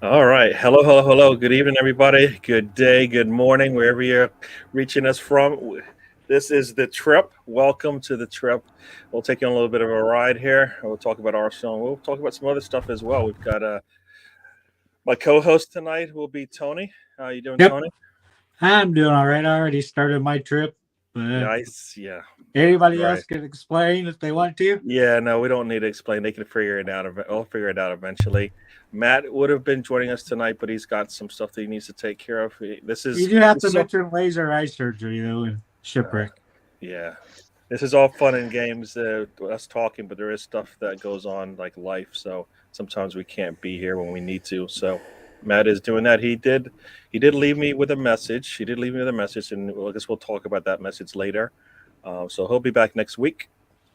All right. Hello, hello, hello. Good evening, everybody. Good day, good morning, wherever you're reaching us from. This is the trip. Welcome to the trip. We'll take you on a little bit of a ride here. We'll talk about Arsenal. We'll talk about some other stuff as well. We've got my co-host tonight will be Tony. How you doing, Yep, Tony? I'm doing all right. I already started my trip, but Nice. Yeah. anybody Right. else can explain if they want to. Yeah, no, we don't need to explain. They can figure it out. I'll figure it out eventually. Matt would have been joining us tonight, but he's got some stuff that he needs to take care of. This You is do have this to is all, mention laser eye surgery though and shipwreck. yeah. This is all fun and games, us talking, but there is stuff that goes on like life. So sometimes we can't be here when we need to. So Matt is doing that. He did leave me with a message. He did leave me with a message, and I guess we'll talk about that message later. So he'll be back next week.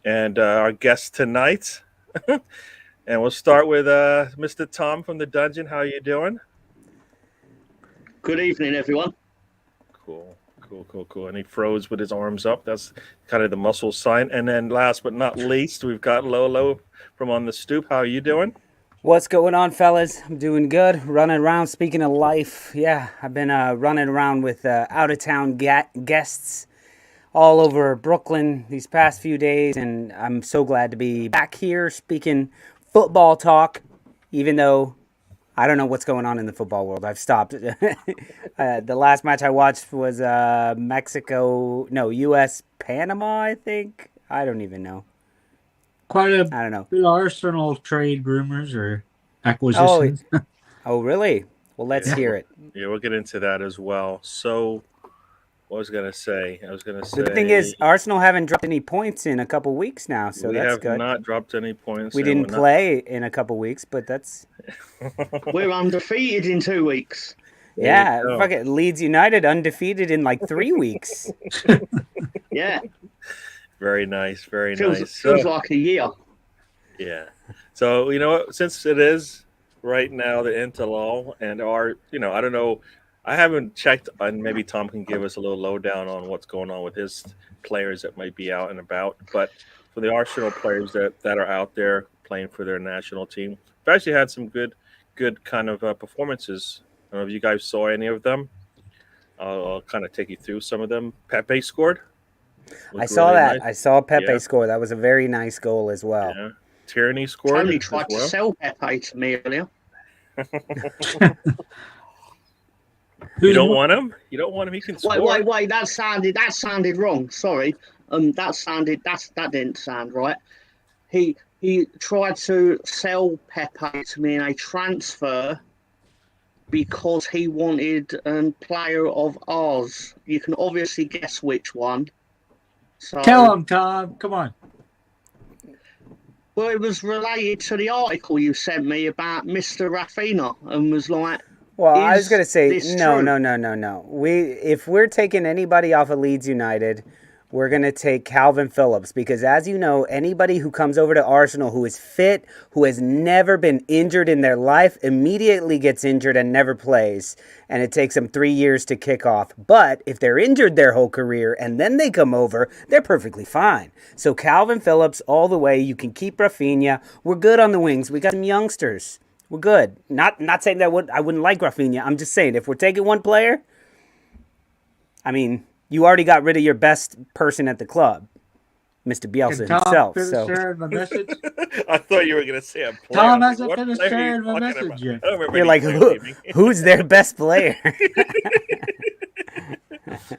And our guest tonight, and we'll start with Mr. Tom from the dungeon. How are you doing? Good evening, everyone. Cool, cool, cool, cool. And he froze with his arms up. That's kind of the muscle sign. And then last but not least, we've got Lolo from On the Stoop. How are you doing? What's going on, fellas? I'm doing good. Running around. Speaking of life, yeah, I've been running around with out of town guests all over Brooklyn these past few days, and I'm so glad to be back here speaking football talk, even though I don't know what's going on in the football world. I've stopped. The last match I watched was U.S. Panama, I think. I don't even know. Quite a I don't know. bit of Arsenal trade rumors or Oh, acquisitions. oh, really? Well, let's Yeah, Yeah. hear we'll, it. yeah, we'll get into that as well. So, what was I going to say? I was going to The thing say is, Arsenal haven't dropped any points in a couple weeks now, so we that's have good. not dropped any points, We and didn't we're not. play in a couple weeks, but that's We're undefeated in 2 weeks. There you yeah. go. Fuck it, Leeds United undefeated in like 3 weeks. Yeah, Very nice, very feels nice. feels like a year. Yeah. So you know what? Since it is right now the Interlull and I don't know. I haven't checked, and maybe Tom can give us a little lowdown on what's going on with his players that might be out and about. But for the Arsenal players that are out there playing for their national team, we've actually had some good kind of performances. I don't know if you guys saw any of them. I'll kind of take you through some of them. Pepe scored, I looked saw really that. nice. I saw Pepe Yeah, score. That was a very nice goal as well. yeah. Tierney Tony scored as tried to well. sell Pepe to me earlier. You Who's don't more, want him? You don't want him? He can Wait, wait, score. wait. That sounded wrong. Sorry. That didn't sound right. He tried to sell Pepe to me in a transfer because he wanted a player of ours. You can obviously guess which one. tell So, him, Tom. Come on. well, it was related to the article you sent me about Mr. Raffina and was like, Well, I was is gonna say this no, true? no, no, no, no. If we're taking anybody off of Leeds United, we're gonna take Calvin Phillips because, as you know, anybody who comes over to Arsenal who is fit, who has never been injured in their life, immediately gets injured and never plays, and it takes them 3 years to kick off. But if they're injured their whole career and then they come over, they're perfectly fine. So Calvin Phillips all the way. You can keep Rafinha. We're good on the wings. We got some youngsters. We're good. Not saying that I wouldn't like Rafinha. I'm just saying if we're taking one player, I mean, you already got rid of your best person at the club, Mr. Can Bielsa Tom himself. finish So sharing the message? I thought you were going to say a player. Tom I'm like, hasn't what finished player are you sharing the talking about? message yet. I don't remember you're any like, player leaving. who's their best player?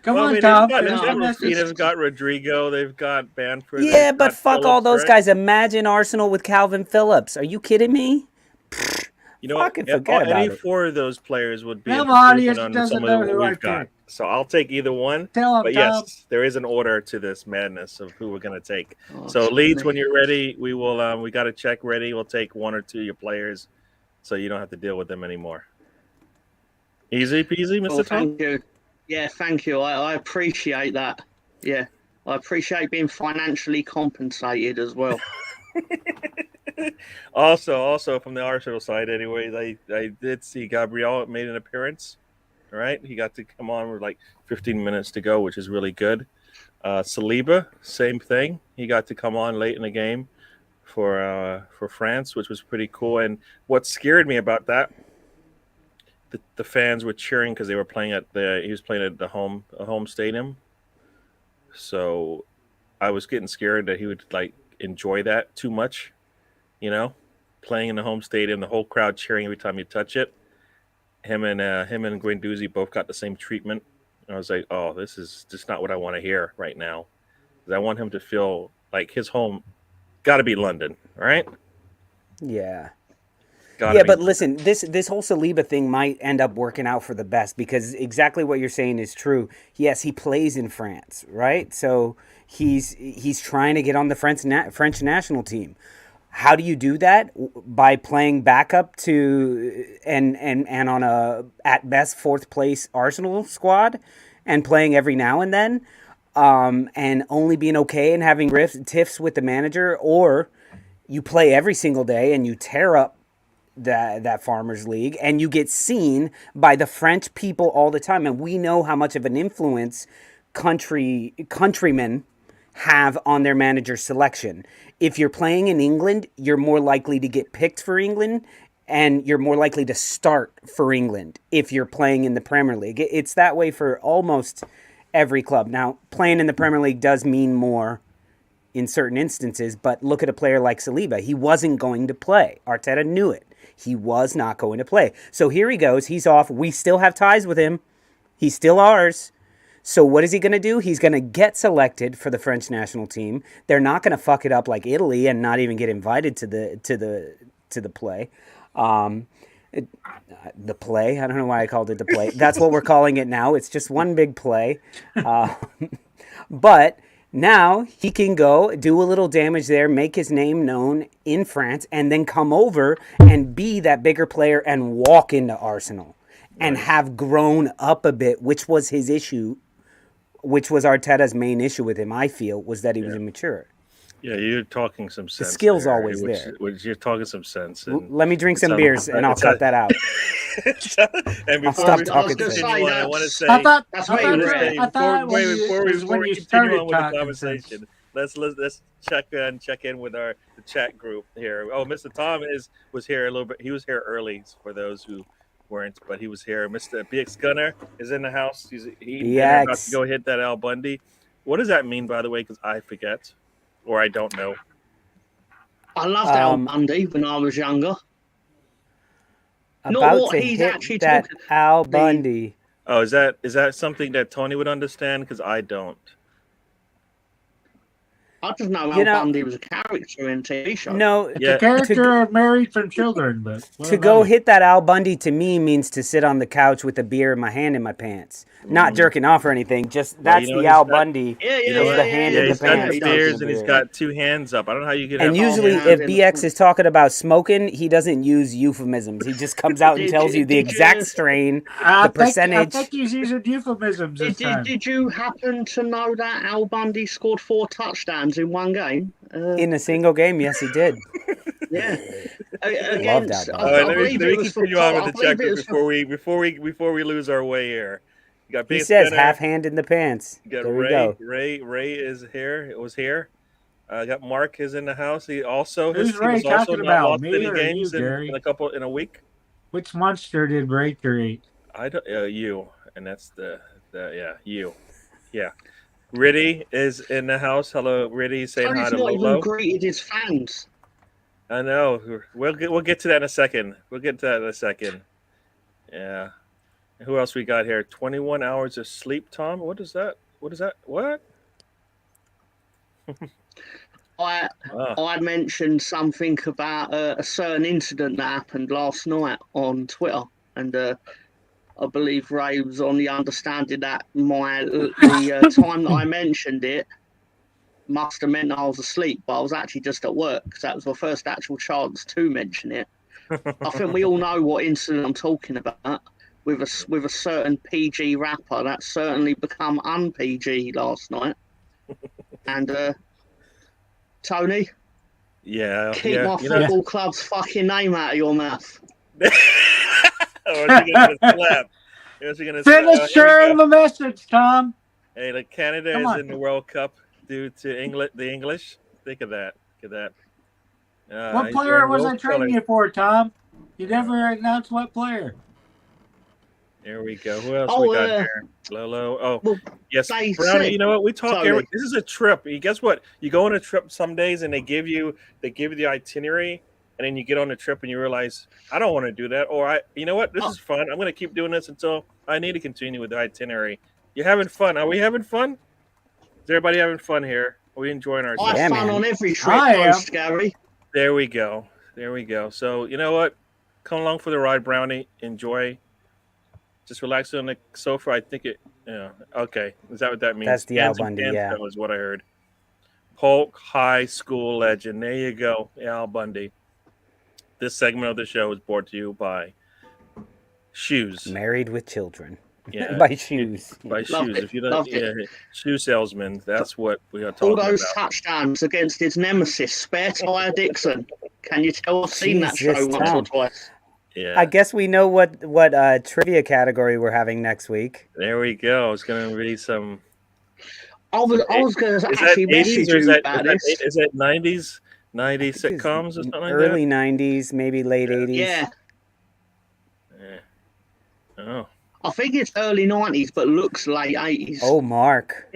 Come Well, I on, mean, Tom. they've Finish got the No, Rafina, message. they've got Rodrigo, they've got Banford, they've Yeah, but got fuck all Phillips, those right? guys. Imagine Arsenal with Calvin Phillips. Are you kidding me? You know what? Fucking forget Any about it. four of those players would be Now, improvement audience on some doesn't of know what who I we've got. picked. So I'll take either one. Tell him, But Tom. yes, there is an order to this madness of who we're going to take. oh, So Leeds, Tony. when you're ready, we will. We got a check ready. We'll take one or two of your players, so you don't have to deal with them anymore. Easy peasy, Well, Mister Tom. thank you. Yeah, thank you. I appreciate that. Yeah, I appreciate being financially compensated as well. Also from the Arsenal side, anyway, I did see Gabriel made an appearance. All right, he got to come on with like 15 minutes to go, which is really good. Saliba, same thing. He got to come on late in the game for France, which was pretty cool. And what scared me about that the fans were cheering because they were playing at the he was playing at the home stadium. So I was getting scared that he would like enjoy that too much, you know, playing in the home stadium, the whole crowd cheering every time you touch it. Him and Guendouzi both got the same treatment. And I was like, oh, this is just not what I want to hear right now. 'Cause I want him to feel like his home got to be London, all right? Yeah. Gotta Yeah, be but London. listen, this whole Saliba thing might end up working out for the best because exactly what you're saying is true. Yes, he plays in France, right? So he's trying to get on the French national team. How do you do that? By playing backup to and on a at best fourth place Arsenal squad, and playing every now and then, and only being okay and having tiffs with the manager, or you play every single day and you tear up that farmers league and you get seen by the French people all the time, and we know how much of an influence countrymen have on their manager selection. If you're playing in England, you're more likely to get picked for England, and you're more likely to start for England if you're playing in the Premier League. It's that way for almost every club. Now, playing in the Premier League does mean more in certain instances, but look at a player like Saliba. He wasn't going to play. Arteta knew it. He was not going to play. So here he goes. He's off. We still have ties with him. He's still ours. So what is he going to do? He's going to get selected for the French national team. They're not going to fuck it up like Italy and not even get invited to the play. The play. I don't know why I called it the play. That's what we're calling it now. It's just one big play. But now he can go do a little damage there, make his name known in France, and then come over and be that bigger player and walk into Arsenal and have grown up a bit, which was his issue. Which was Arteta's main issue with him, I feel, was that he was immature. Yeah, you're talking some sense. The skill's there, always there. You're talking some sense. And Let me drink some beers and I'll cut that out. And before stop we talking continue to on, you. I want to say, I thought before we when you continue started on with the talking conversation, let's check in with the chat group here. Oh, Mr. Tom was here a little bit. He was here early for those who weren't, but he was here. Mr. BX Gunner is in the house. He's about to go hit that Al Bundy. What does that mean, by the way? Because I forget, or I don't know. I loved Al Bundy when I was younger. About to hit that Al Bundy. Oh, is that something that Tony would understand? Because I don't. I just know Al Bundy was a character in TV show. No, it's a character of Married from Children. But to go hit that Al Bundy to me means to sit on the couch with a beer in my hand in my pants, not jerking off or anything. Just that's the Al Bundy. The hand in the he's got pants. the beers and he's got two hands up. I don't know how you get. And usually, if BX is talking about smoking, he doesn't use euphemisms. He just comes out and tells you the exact strain, the percentage. I think he's using euphemisms this time. Did you happen to know that Al Bundy scored 4 touchdowns in one game? In a single game, yes, he did. Yeah. Against, All right, let me continue on with the check before we lose our way here. You got he says half hand in the pants. You got there we go. Ray is here. It was here. Got Mark is in the house. He also Who's Ray talking about? Me or games you, Gary? in a week. Which monster did Ray create? I don't you, and that's you. Yeah. Riddy is in the house. Hello, Riddy. Saying hi to Lolo. He's not even greeted his fans. I know. We'll get to that in a second. Yeah. Who else we got here? 21 hours of sleep, Tom. What is that? What? I mentioned something about a certain incident that happened last night on Twitter, and I believe Ray was on the understanding that the time that I mentioned it must have meant I was asleep, but I was actually just at work because that was my first actual chance to mention it. I think we all know what incident I'm talking about with a certain PG rapper that certainly become un-PG last night. And Tony, keep my football club's fucking name out of your mouth. Finish sharing the message, Tom. Hey, Canada is in the World Cup due to the English. Think of that. What player was I trading you for, Tom? You never announced what player. There we go. Who else Oh, we got here? Lolo. Oh, well, yes, they Brownie. said- You know what? We talk. Totally. This is a trip. Guess what? You go on a trip some days, and they give you the itinerary, and then you get on the trip, and you realize I don't want to do that, or you know what? This Oh. is fun. I'm going to keep doing this until I need to continue with the itinerary. You having fun? Are we having fun? Is everybody having fun here? Are we enjoying I ourselves? Yeah, have fun man. on every trip, I am. post, Gary. There we go. There we go. So you know what? Come along for the ride, Brownie. Enjoy. Just relax on the sofa. I think it. Yeah. Okay. Is that what that means? That's the Al Hands and Bundy, cans, yeah. that was what I heard. Polk High School legend. There you go, Al Bundy. This segment of the show is brought to you by Shoes. Married with children. Yeah. By shoes. By Loved Shoes. it. If you don't, Loved yeah, it. shoe salesman. That's what we are All talking those about. touchdowns against his nemesis, Spare Tire Dixon. Can you tell I've seen that Jesus, show once Tom. or twice? Yeah. I guess we know what trivia category we're having next week. There we go. It's going to be some. I was going to Is that actually 80s message or is you that, about is this. that, is that 90s? 90s I think it's sitcoms or something like early 90s, maybe late 80s. Yeah, that? Yeah. Oh. I think it's early 90s, but looks late 80s. Oh, Mark.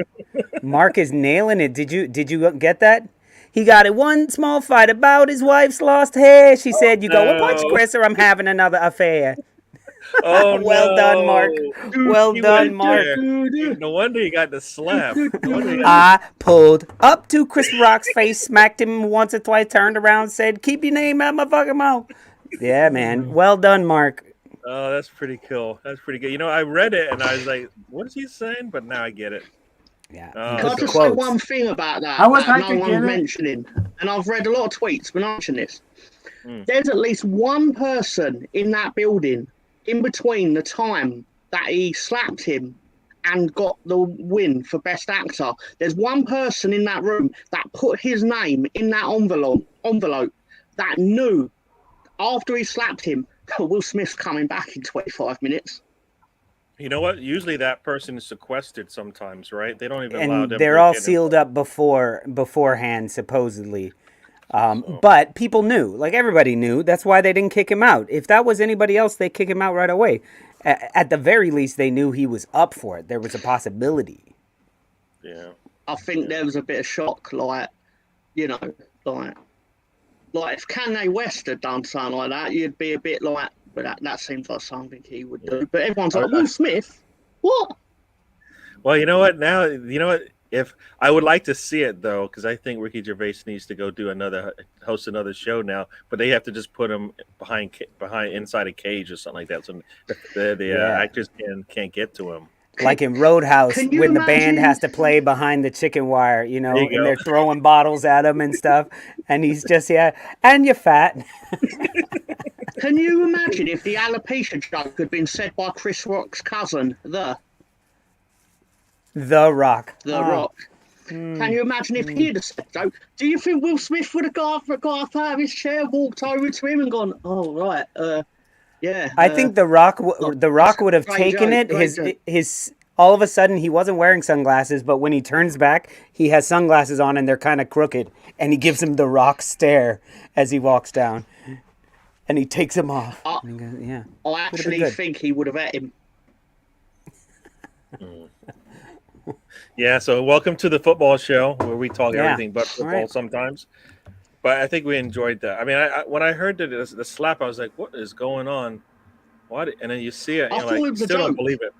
Mark is nailing it. Did you get that? He got it. One small fight about his wife's lost hair. She said, "You go and punch no. Chris, or I'm having another affair." Oh, Well done, Mark. Well He done, went Mark. there. No wonder he got the slap. No wonder he got I pulled up to Chris Rock's face, smacked him once or twice, turned around, said, "Keep your name out my fucking mouth." Yeah, man. Well done, Mark. Oh, that's pretty cool. That's pretty good. You know, I read it and I was like, "What is he saying?" But now I get it. Yeah. Oh, Can I so- just say quotes. one thing about that I wish that I no could one's get it. mentioning? And I've read a lot of tweets when I mention this. Mm. There's at least one person in that building in between the time that he slapped him and got the win for Best Actor. There's one person in that room that put his name in that envelope that knew after he slapped him, Will Smith's coming back in 25 minutes. You know what? Usually that person is sequestered sometimes, right? They don't even allow And them. they're to all get sealed up beforehand, supposedly. But people knew, like everybody knew. That's why they didn't kick him out. If that was anybody else, they'd kick him out right away. At the very least, they knew he was up for it. There was a possibility. Yeah. I think there was a bit of shock, like, you know, like if Kanye West had done something like that, you'd be a bit like, but that seems like something he would do. But everyone's like, Will Smith? What? Well, you know what? Now, you know what? If I would like to see it though, because I think Ricky Gervais needs to go host another show now. But they have to just put him behind inside a cage or something like that, so the actors can't get to him. Like in Roadhouse, Can you when the band imagine- has to play behind the chicken wire, you know, There you and go. they're throwing bottles at him and stuff. And he's just, and you're fat. Can you imagine if the alopecia joke had been said by Chris Rock's cousin, The The Rock. Rock? Can you imagine if he'd have said so? Do you think Will Smith would have got up out of his chair, walked over to him, and gone, "Oh right, yeah"? I think The Rock would have great taken joke, it. great joke. His all of a sudden he wasn't wearing sunglasses, but when he turns back, he has sunglasses on and they're kind of crooked, and he gives him the Rock stare as he walks down, and he takes them off. And he goes, yeah. I actually good. think he would have ate him. Yeah, so welcome to the football show where we talk Yeah. everything but football Right. sometimes. But I think we enjoyed that. I mean, I when I heard the slap, I was like, "What is going on?" What? And then you see it, and I you're thought like, it you was a still don't joke. believe it.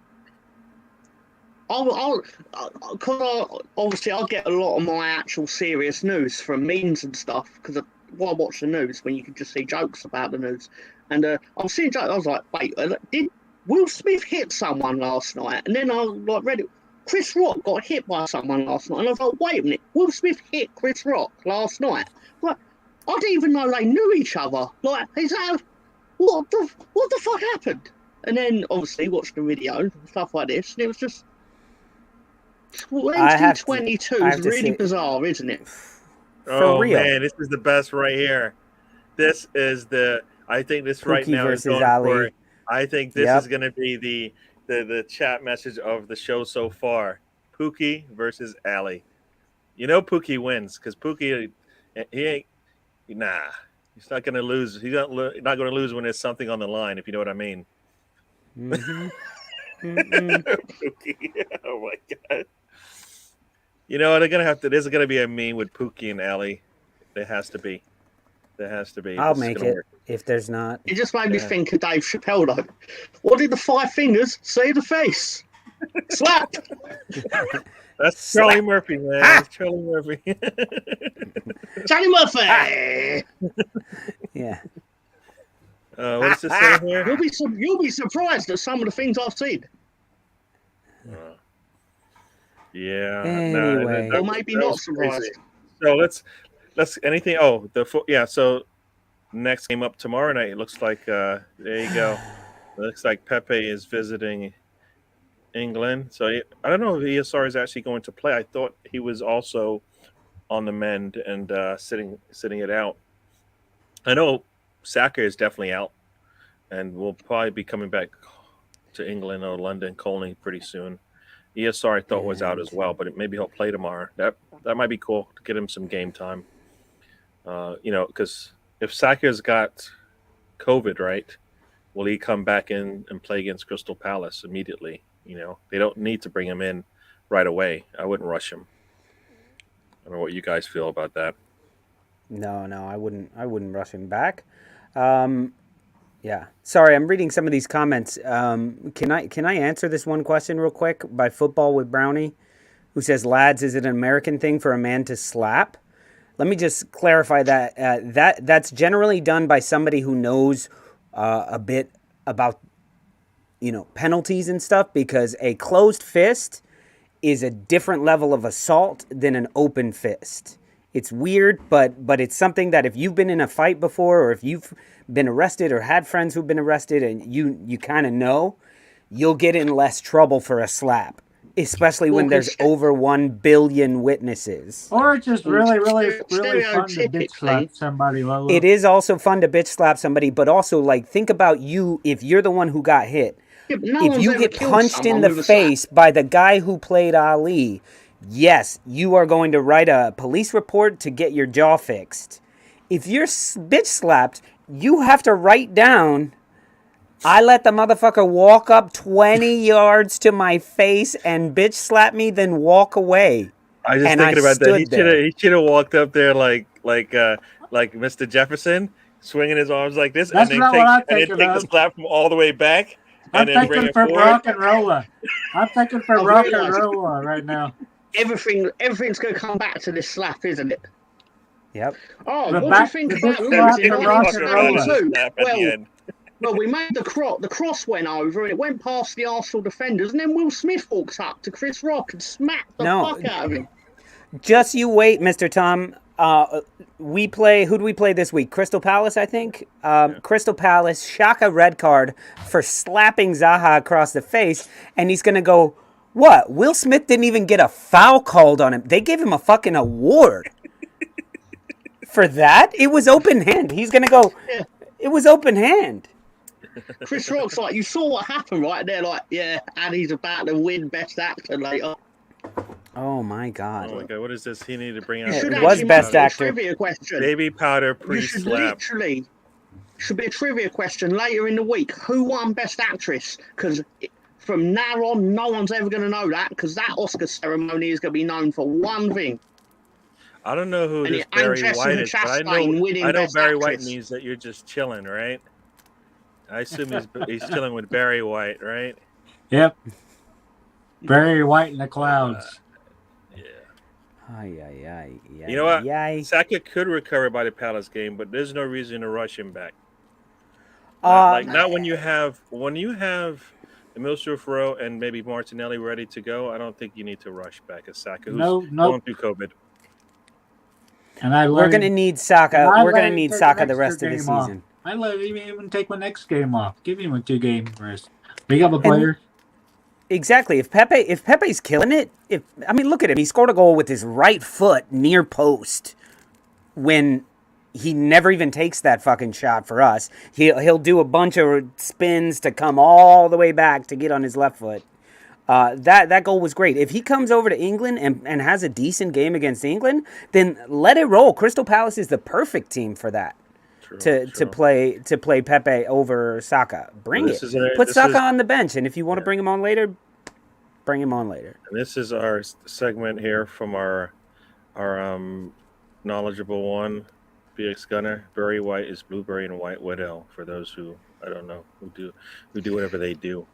Obviously, I get a lot of my actual serious news from memes and stuff because I watch the news when you can just see jokes about the news. And I was seeing jokes. I was like, wait, did Will Smith hit someone last night? And then I read it. Chris Rock got hit by someone last night. And I was like, wait a minute, Will Smith hit Chris Rock last night? Like, I didn't even know they knew each other. Like, what the fuck happened? And then obviously watched the video and stuff like this, and it was just 2022 I have is to really say- bizarre, isn't it? Oh real. man, this is the best right here. This is I think this right Pookie now is versus going Ali. for. I think this Yep. is going to be the chat message of the show so far. Pookie versus Ali. You know Pookie wins because Pookie he ain't he's not going to lose. He's not going to lose when there's something on the line. If you know what I mean. Mhm. Pookie. Oh my god. You know, they're gonna have to. There's gonna be a meme with Pookie and Allie. There has to be. There has to be. I'll This is make gonna it work. if there's not. It just made me Yeah. think of Dave Chappelle though. What did the five fingers say to the face? Slap. That's Slap. Charlie Murphy, man. That's Charlie Murphy. Johnny Murphy. Yeah. What does it say here? You'll be surprised at some of the things I've seen. Yeah. Anyway. Or maybe that not was crazy. surprised. So let's anything. Oh, yeah. So next game up tomorrow night. It looks like there you go. It looks like Pepe is visiting England. So I don't know if ESR is actually going to play. I thought he was also on the mend and sitting it out. I know Saka is definitely out, and will probably be coming back to England or London, Colney pretty soon. ESR I thought was out as well, but maybe he'll play tomorrow. That might be cool to get him some game time. Because if Saka's got COVID, right, will he come back in and play against Crystal Palace immediately? You know, they don't need to bring him in right away. I wouldn't rush him. I don't know what you guys feel about that. No, I wouldn't rush him back. Yeah. Sorry, I'm reading some of these comments. Can I answer this one question real quick by Football with Brownie, who says, "Lads, is it an American thing for a man to slap?" Let me just clarify that. That's generally done by somebody who knows a bit about, penalties and stuff, because a closed fist is a different level of assault than an open fist. It's weird, but it's something that if you've been in a fight before, or if you've been arrested or had friends who've been arrested, and you kind of know, you'll get in less trouble for a slap, especially when there's over 1 billion witnesses. Or it's just really fun to bitch slap somebody. Lolo. It is also fun to bitch slap somebody, but also, like, think about you if you're the one who got hit. If you get punched in the face by the guy who played Ali, yes, you are going to write a police report to get your jaw fixed. If you're bitch slapped, you have to write down, I let the motherfucker walk up 20 yards to my face and bitch slap me, then walk away. I was just thinking about that. He should have walked up there like Mr. Jefferson, swinging his arms like this, That's and then take the slap from all the way back. I'm thinking for rock and roller. I'm thinking for rock and roller right now. Everything's going to come back to this slap, isn't it? Yep. Oh, what do you think about rock and roller? Well, we made the cross went over and it went past the Arsenal defenders, and then Will Smith walks up to Chris Rock and smacked the fuck out of him. Just you wait, Mr. Tom. Who do we play this week? Crystal Palace, I think. Crystal Palace, Shaka red card for slapping Zaha across the face, and he's going to go, what? Will Smith didn't even get a foul called on him. They gave him a fucking award for that. It was open hand. He's going to go, it was open hand. Chris Rock's like, you saw what happened right there, like, yeah, and he's about to win Best Actor later. Oh my god. Oh my god, what is this? He needed to bring out. It was Best Actor. Trivia question. Baby powder pre-slap. Should be a trivia question later in the week. Who won Best Actress? Because from now on, no one's ever going to know that, because that Oscar ceremony is going to be known for one thing. I don't know who this Barry White is, but I know Barry White means that you're just chilling, right? I assume he's chilling with Barry White, right? Yep. Barry White in the clouds. You know what? Saka could recover by the Palace game, but there's no reason to rush him back. Not when you have Emil Smith-Rowe and maybe Martinelli ready to go. I don't think you need to rush back at Saka, who's going through COVID. And we're going to need Saka. We're going to need Saka the rest of the season. I let him even take my next game off. Give him a 2-game rest. Big up a player. Exactly. If Pepe's killing it, look at him. He scored a goal with his right foot near post when he never even takes that fucking shot for us. He'll do a bunch of spins to come all the way back to get on his left foot. That goal was great. If he comes over to England and has a decent game against England, then let it roll. Crystal Palace is the perfect team for that. to play Pepe over Saka. Bring This it. is Put this Saka is- on the bench, and if you want to Yeah. bring him on later, bring him on later. And this is our segment here from our knowledgeable one, BX Gunner. Barry White is Blueberry and White Widow. For those who I don't know who do whatever they do.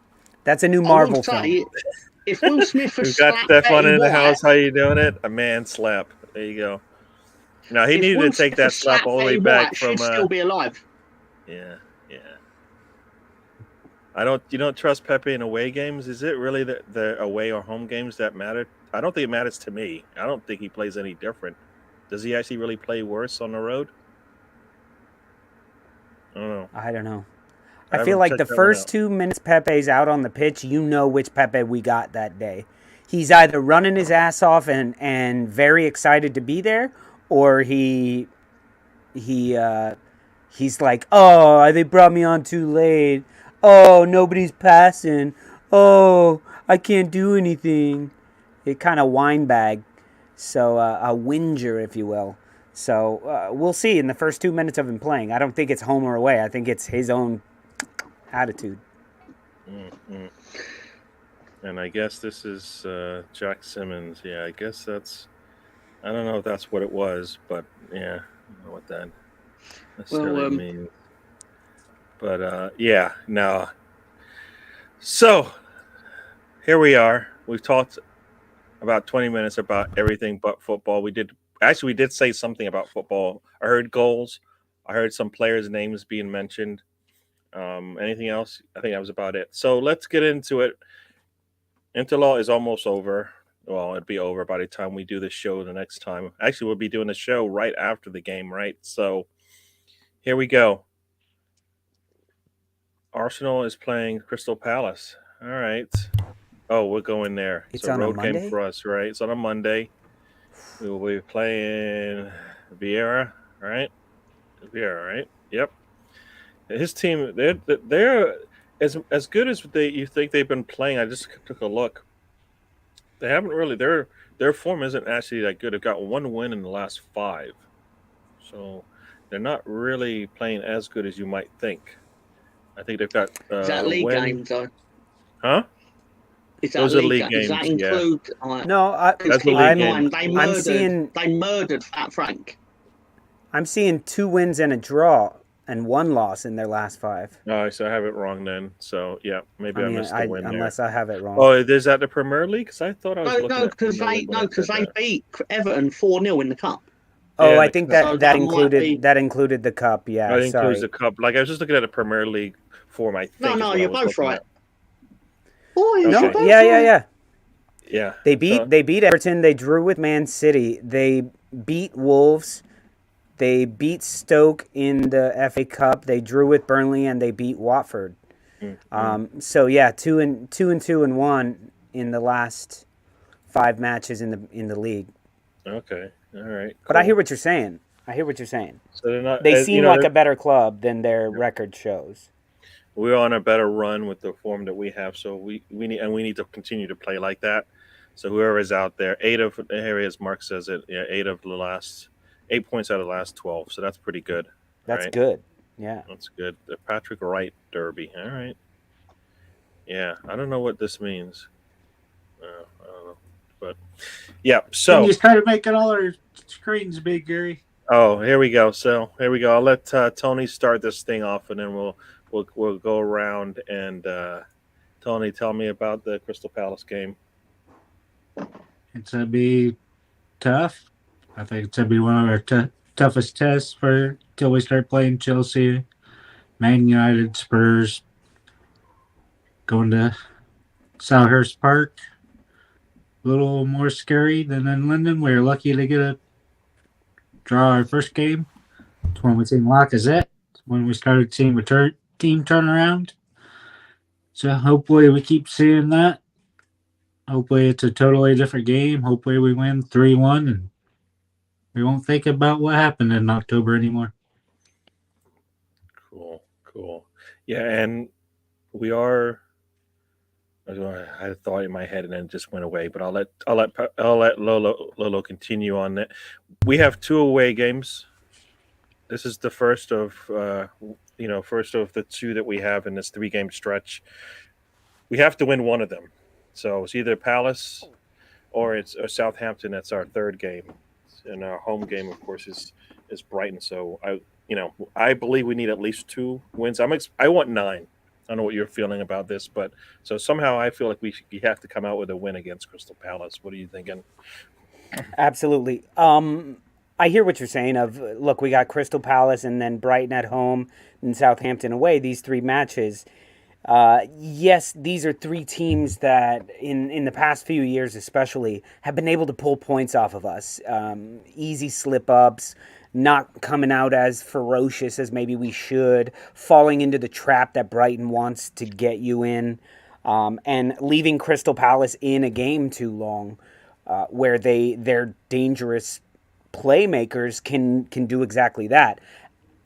That's a new I Marvel will say, film. if Will Smith has We've got slapped Stefan Betty in the White, house. How you doing? It a man slap. There you go. Now he if needed Will to take Smith that has slap slapped all the way Betty back White, from. she'd still be alive. Yeah. You don't trust Pepe in away games? Is it really the away or home games that matter? I don't think it matters to me. I don't think he plays any different. Does he actually really play worse on the road? I don't know. I don't know. I I feel haven't like the checked that one first out. 2 minutes Pepe's out on the pitch, you know which Pepe we got that day. He's either running his ass off and very excited to be there, or he's like, oh, they brought me on too late. Oh, nobody's passing. Oh, I can't do anything. It kind of wine bag. So a whinger, if you will. So we'll see in the first 2 minutes of him playing. I don't think it's home or away. I think it's his own attitude. Mm-hmm. And I guess this is Jack Simmons. Yeah, I guess that's. I don't know if that's what it was, but yeah, I don't know what that necessarily means. But yeah, now. So here we are. We've talked about 20 minutes about everything but football. We did say something about football. I heard goals. I heard some players' names being mentioned. Anything else? I think that was about it. So let's get into it. Interlull is almost over. Well, it'll be over by the time we do the show the next time. Actually, we'll be doing the show right after the game, right? So here we go. Arsenal is playing Crystal Palace. All right. Oh, we're going there. It's a on a road game Monday? for us, right? It's on a Monday. We will be playing Vieira, right? Vieira, right? Yep. His team, they're as good as you think they've been playing. I just took a look. They haven't really. Their form isn't actually that good. They've got 1 win in the last 5, so they're not really playing as good as you might think. I think they've got Is that league win. games though? Huh? Is that Those are league Does that games, yeah. include? No, That's the keep league in game. mind, I'm they murdered Fat Frank. I'm seeing 2 wins and a draw and 1 loss in their last 5. Oh, so I have it wrong then. So yeah, maybe I missed the win there. Unless I have it wrong. Oh, is that the Premier League? Because I thought I was looking No, at because Premier League when I said they that. beat Everton 4-0 in the cup. Oh, Yeah, I think so that that might included be- included the cup. Yeah, That sorry. includes the cup. Like I was just looking at the Premier League form. I think. is No, what I you're was both looking right. at. Boy, Okay. No, you're both yeah. right. Yeah. They beat Everton. They drew with Man City. They beat Wolves. They beat Stoke in the FA Cup. They drew with Burnley and they beat Watford. Mm-hmm. So yeah, 2 and 1 in the last 5 matches in the league. Okay. All right. But I cool. hear what you're saying. So they're not. They seem like they're- a better club than their record shows. We're on a better run with the form that we have. So we need to continue to play like that. So whoever is out there, here as Mark says it, yeah, 8 points out of the last 12. So that's pretty good. That's right? good. Yeah. That's good. The Patrick Wright Derby. All right. Yeah, I don't know what this means. I don't know, but yeah. So You started making all our screens big, Gary. oh, here we go. So here we go. I'll let Tony start this thing off, and then we'll go around and Tony, tell me about the Crystal Palace game. It's going to be tough. I think it's going to be one of our toughest tests till we start playing Chelsea, Man United, Spurs. Going to Selhurst Park. A little more scary than in London. We were lucky to draw our first game. It's when we seen Lacazette. When we started seeing a team turnaround. So hopefully we keep seeing that. Hopefully it's a totally different game. Hopefully we win 3-1 and we won't think about what happened in October anymore. Cool. Yeah, and we are. I had a thought in my head and then it just went away. But I'll let Lolo continue on that. We have 2 away games. this is the first of first of the two that we have in this 3 game stretch. We have to win one of them. So it's either Palace or Southampton. That's our third game, and our home game, of course, is Brighton. So I believe we need at least 2 wins. I want 9. I don't know what you're feeling about this, but so somehow I feel like we have to come out with a win against Crystal Palace. What are you thinking? Absolutely. I hear what you're saying. Look, we got Crystal Palace and then Brighton at home and Southampton away. These 3 matches. Yes, these are 3 teams that in the past few years especially have been able to pull points off of us. Easy slip-ups, not coming out as ferocious as maybe we should, falling into the trap that Brighton wants to get you in, and leaving Crystal Palace in a game too long, where their dangerous playmakers can do exactly that.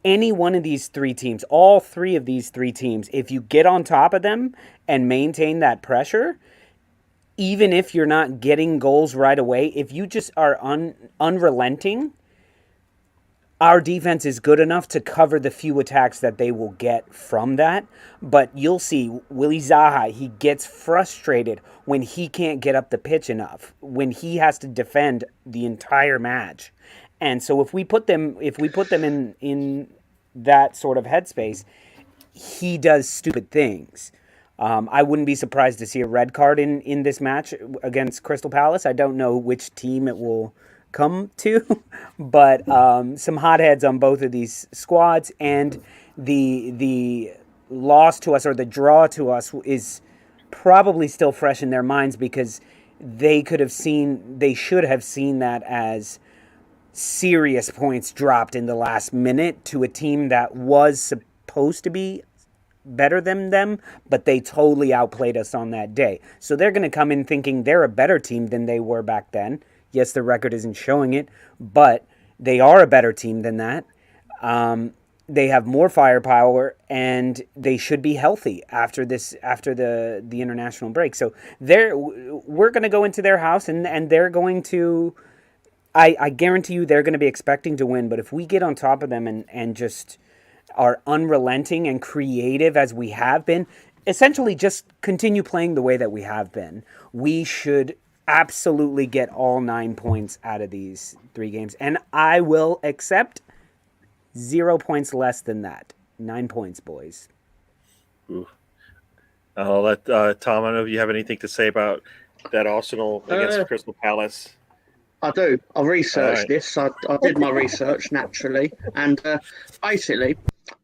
Any one of these 3 teams, all 3 of these 3 teams, if you get on top of them and maintain that pressure, even if you're not getting goals right away, if you just are unrelenting, our defense is good enough to cover the few attacks that they will get from that. But you'll see Willie Zaha, he gets frustrated when he can't get up the pitch enough, when he has to defend the entire match. And so if we put them in that sort of headspace, he does stupid things. I wouldn't be surprised to see a red card in this match against Crystal Palace. I don't know which team it will come to, but some hotheads on both of these squads, and the loss to us or the draw to us is probably still fresh in their minds because they should have seen that as serious points dropped in the last minute to a team that was supposed to be better than them, but they totally outplayed us on that day. So they're going to come in thinking they're a better team than they were back then. Yes, the record isn't showing it, but they are a better team than that. They have more firepower, and they should be healthy after the international break. So we're going to go into their house, and they're going to. I guarantee you they're going to be expecting to win, but if we get on top of them and just are unrelenting and creative as we have been, essentially just continue playing the way that we have been, we should absolutely get all 9 points out of these 3 games. And I will accept 0 points less than that. 9 points, boys. Ooh. I'll let Tom, I don't know if you have anything to say about that Arsenal against Crystal Palace. I do. I researched Right. this. I did my research naturally, and basically,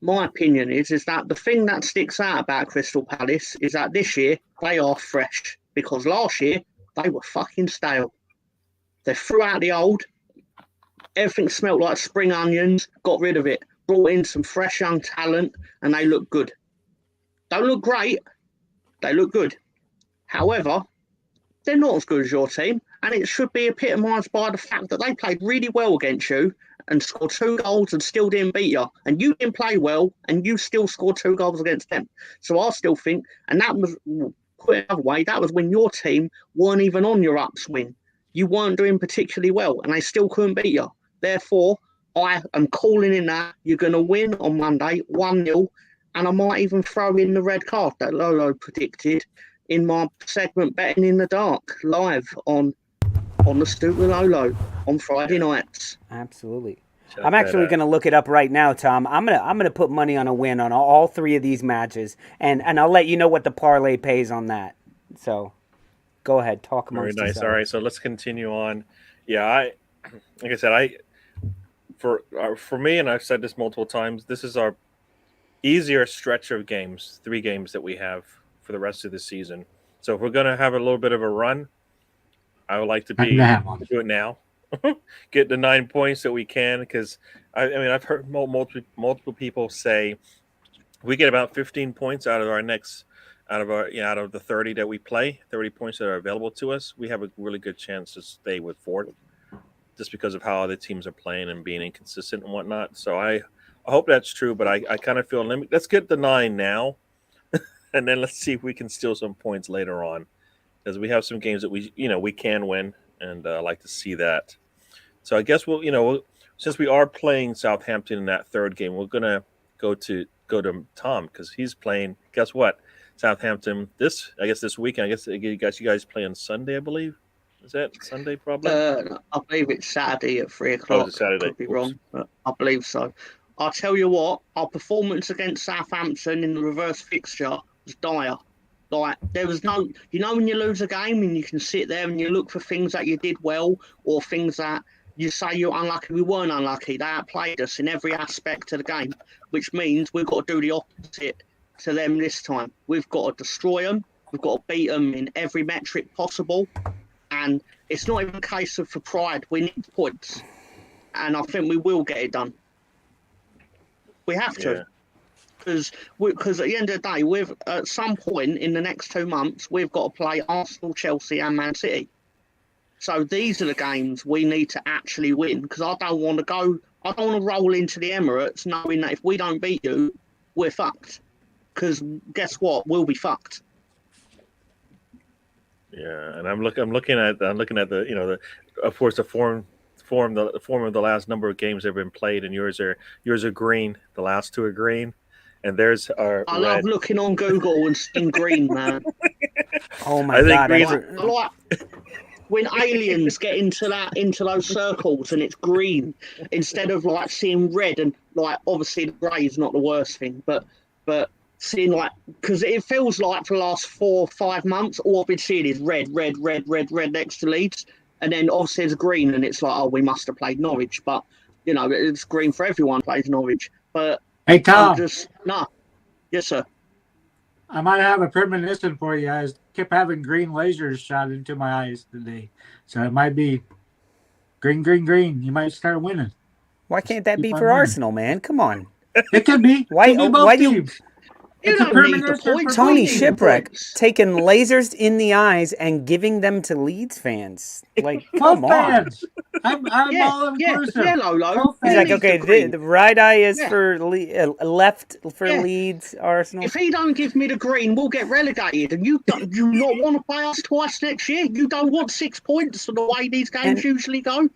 my opinion is that the thing that sticks out about Crystal Palace is that this year they are fresh because last year they were fucking stale. They threw out the old. Everything smelt like spring onions. Got rid of it. Brought in some fresh young talent, and they look good. Don't look great. They look good. However, they're not as good as your team. And it should be epitomised by the fact that they played really well against you and scored 2 goals and still didn't beat you. And you didn't play well and you still scored 2 goals against them. So I still think, and that was, put it another way, that was when your team weren't even on your upswing. You weren't doing particularly well and they still couldn't beat you. Therefore, I am calling in that you're going to win on Monday 1-0. And I might even throw in the red card that Lolo predicted in my segment Betting in the Dark live on the Stoop with Lolo on Friday nights. Absolutely. Check I'm actually going to look it up right now, Tom. I'm gonna put money on a win on all 3 of these matches, and I'll let you know what the parlay pays on that. So, go ahead, talk Very amongst nice. yourselves. All right, so let's continue on. Yeah, like I said, for me, and I've said this multiple times, this is our easier stretch of games, 3 games that we have for the rest of the season. So if we're going to have a little bit of a run, I would like to do it now. Get the 9 points that we can, because I mean I've heard multiple people say we get about 15 points out of the 30 that we play, 30 points that are available to us. We have a really good chance to stay with 4, just because of how other teams are playing and being inconsistent and whatnot. So I hope that's true, but I kind of feel let's get the 9 now, and then let's see if we can steal some points later on, because we have some games that we can win, and I like to see that. So I guess we'll since we are playing Southampton in that third game, we're gonna go to Tom because he's playing. Guess what? Southampton this weekend. I guess you guys play on Sunday, I believe. Is that Sunday probably? I believe it's Saturday at 3 o'clock. Oh, it's a Saturday. Could be Oops. wrong, but I believe so. I'll tell you what, our performance against Southampton in the reverse fixture was dire. Like, there was no, when you lose a game and you can sit there and you look for things that you did well or things that you say you're unlucky. We weren't unlucky. They outplayed us in every aspect of the game, which means we've got to do the opposite to them this time. We've got to destroy them. We've got to beat them in every metric possible. And it's not even a case of for pride. We need points. And I think we will get it done. We have to. Yeah. Because at the end of the day, at some point in the next 2 months, we've got to play Arsenal, Chelsea and Man City. So these are the games we need to actually win, because I don't want to roll into the Emirates knowing that if we don't beat you, we're fucked. Because guess what? We'll be fucked. Yeah, and I'm looking at the of course the form of the last number of games that have been played, and yours are green. The last two are green, and theirs are I red. love looking on Google and seeing green, man. Oh my I think god! green's- I like when aliens get into those circles and it's green instead of like seeing red, and like obviously the grey is not the worst thing, but seeing like, because it feels like for the last 4 or 5 months all I've been seeing is red next to Leeds, and then obviously there's green and it's like, oh, we must have played Norwich, but it's green for everyone plays Norwich. But Hey, Tom, yes sir. I might have a premonition for you. I kept having green lasers shot into my eyes today. So it might be green. You might start winning. Why can't that be Keep on for winning. Arsenal, man? Come on. It could be. Why- Could be both why do you- teams. You It's a don't need the premonition points. for we Tony need the Shipwreck points. taking lasers in the eyes and giving them to Leeds fans. Like, come Both on. fans. I'm all inclusive. Lolo. Both He's We like, need okay, green. the right eye is Yeah. for left for Yeah. Leeds, Arsenal. If he don't give me the green, we'll get relegated. And you not want to play us twice next year? You don't want 6 points for the way these games And- usually go?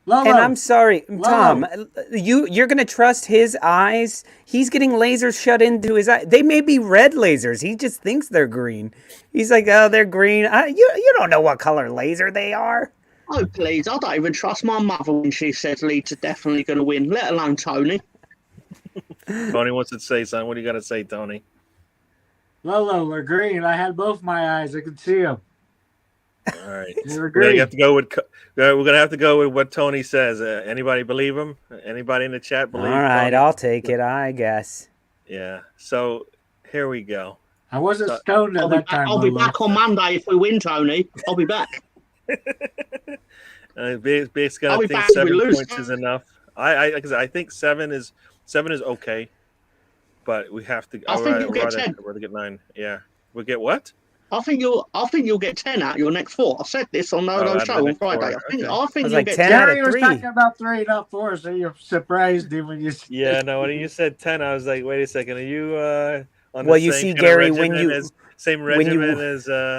Lolo, And I'm sorry, Tom. Lolo. You're gonna trust his eyes? He's getting lasers shut into his eye. They may be red lasers. He just thinks they're green. He's like, oh, they're green. You don't know what color laser they are. Oh, please. I don't even trust my mother when she says Leeds are definitely going to win, let alone Tony. Tony wants to say something. What do you got to say, Tony? Lolo, we're green. I had both my eyes. I could see them. All right, They were we're gonna green. have to go with we're gonna have to go with what Tony says. Anybody believe him? Anybody in the chat All believe? right, Tony? I'll take it. I guess. Yeah. So here we go. I wasn't stoned at that time, I'll be Lolo. back on Monday if we win, Tony. I'll be back. Basically, I'll I be think back if we 7 lose. points is enough. I think 7 is okay, but we have to. I think you'll get 10. I'd rather get 9. Yeah, we get what? I think you'll get 10 out of your next 4. I said this on out of Lolo's the show on next 4, Friday. I think okay. I think was you'll like get 10 10. out of Gary was 3. talking about 3, not 4, so you surprised him when you said Yeah, no. When you said 10, I was like, wait a second. Are you on Well, the you same see, kind of Gary, when regimen you- as, same when you- regimen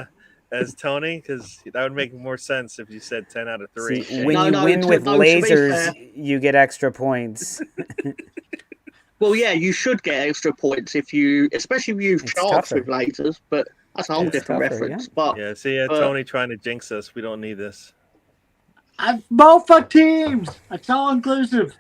as Tony? Because that would make more sense if you said 10 out of 3. See, when No, you no, win to- with no, to be lasers, fair- you get extra points. Well, yeah, you should get extra points especially if you use It's sharks tougher. with lasers, but that's a whole It's different tougher, reference. But Yeah, see, Tony trying to jinx us. We don't need this. both for teams. It's all inclusive.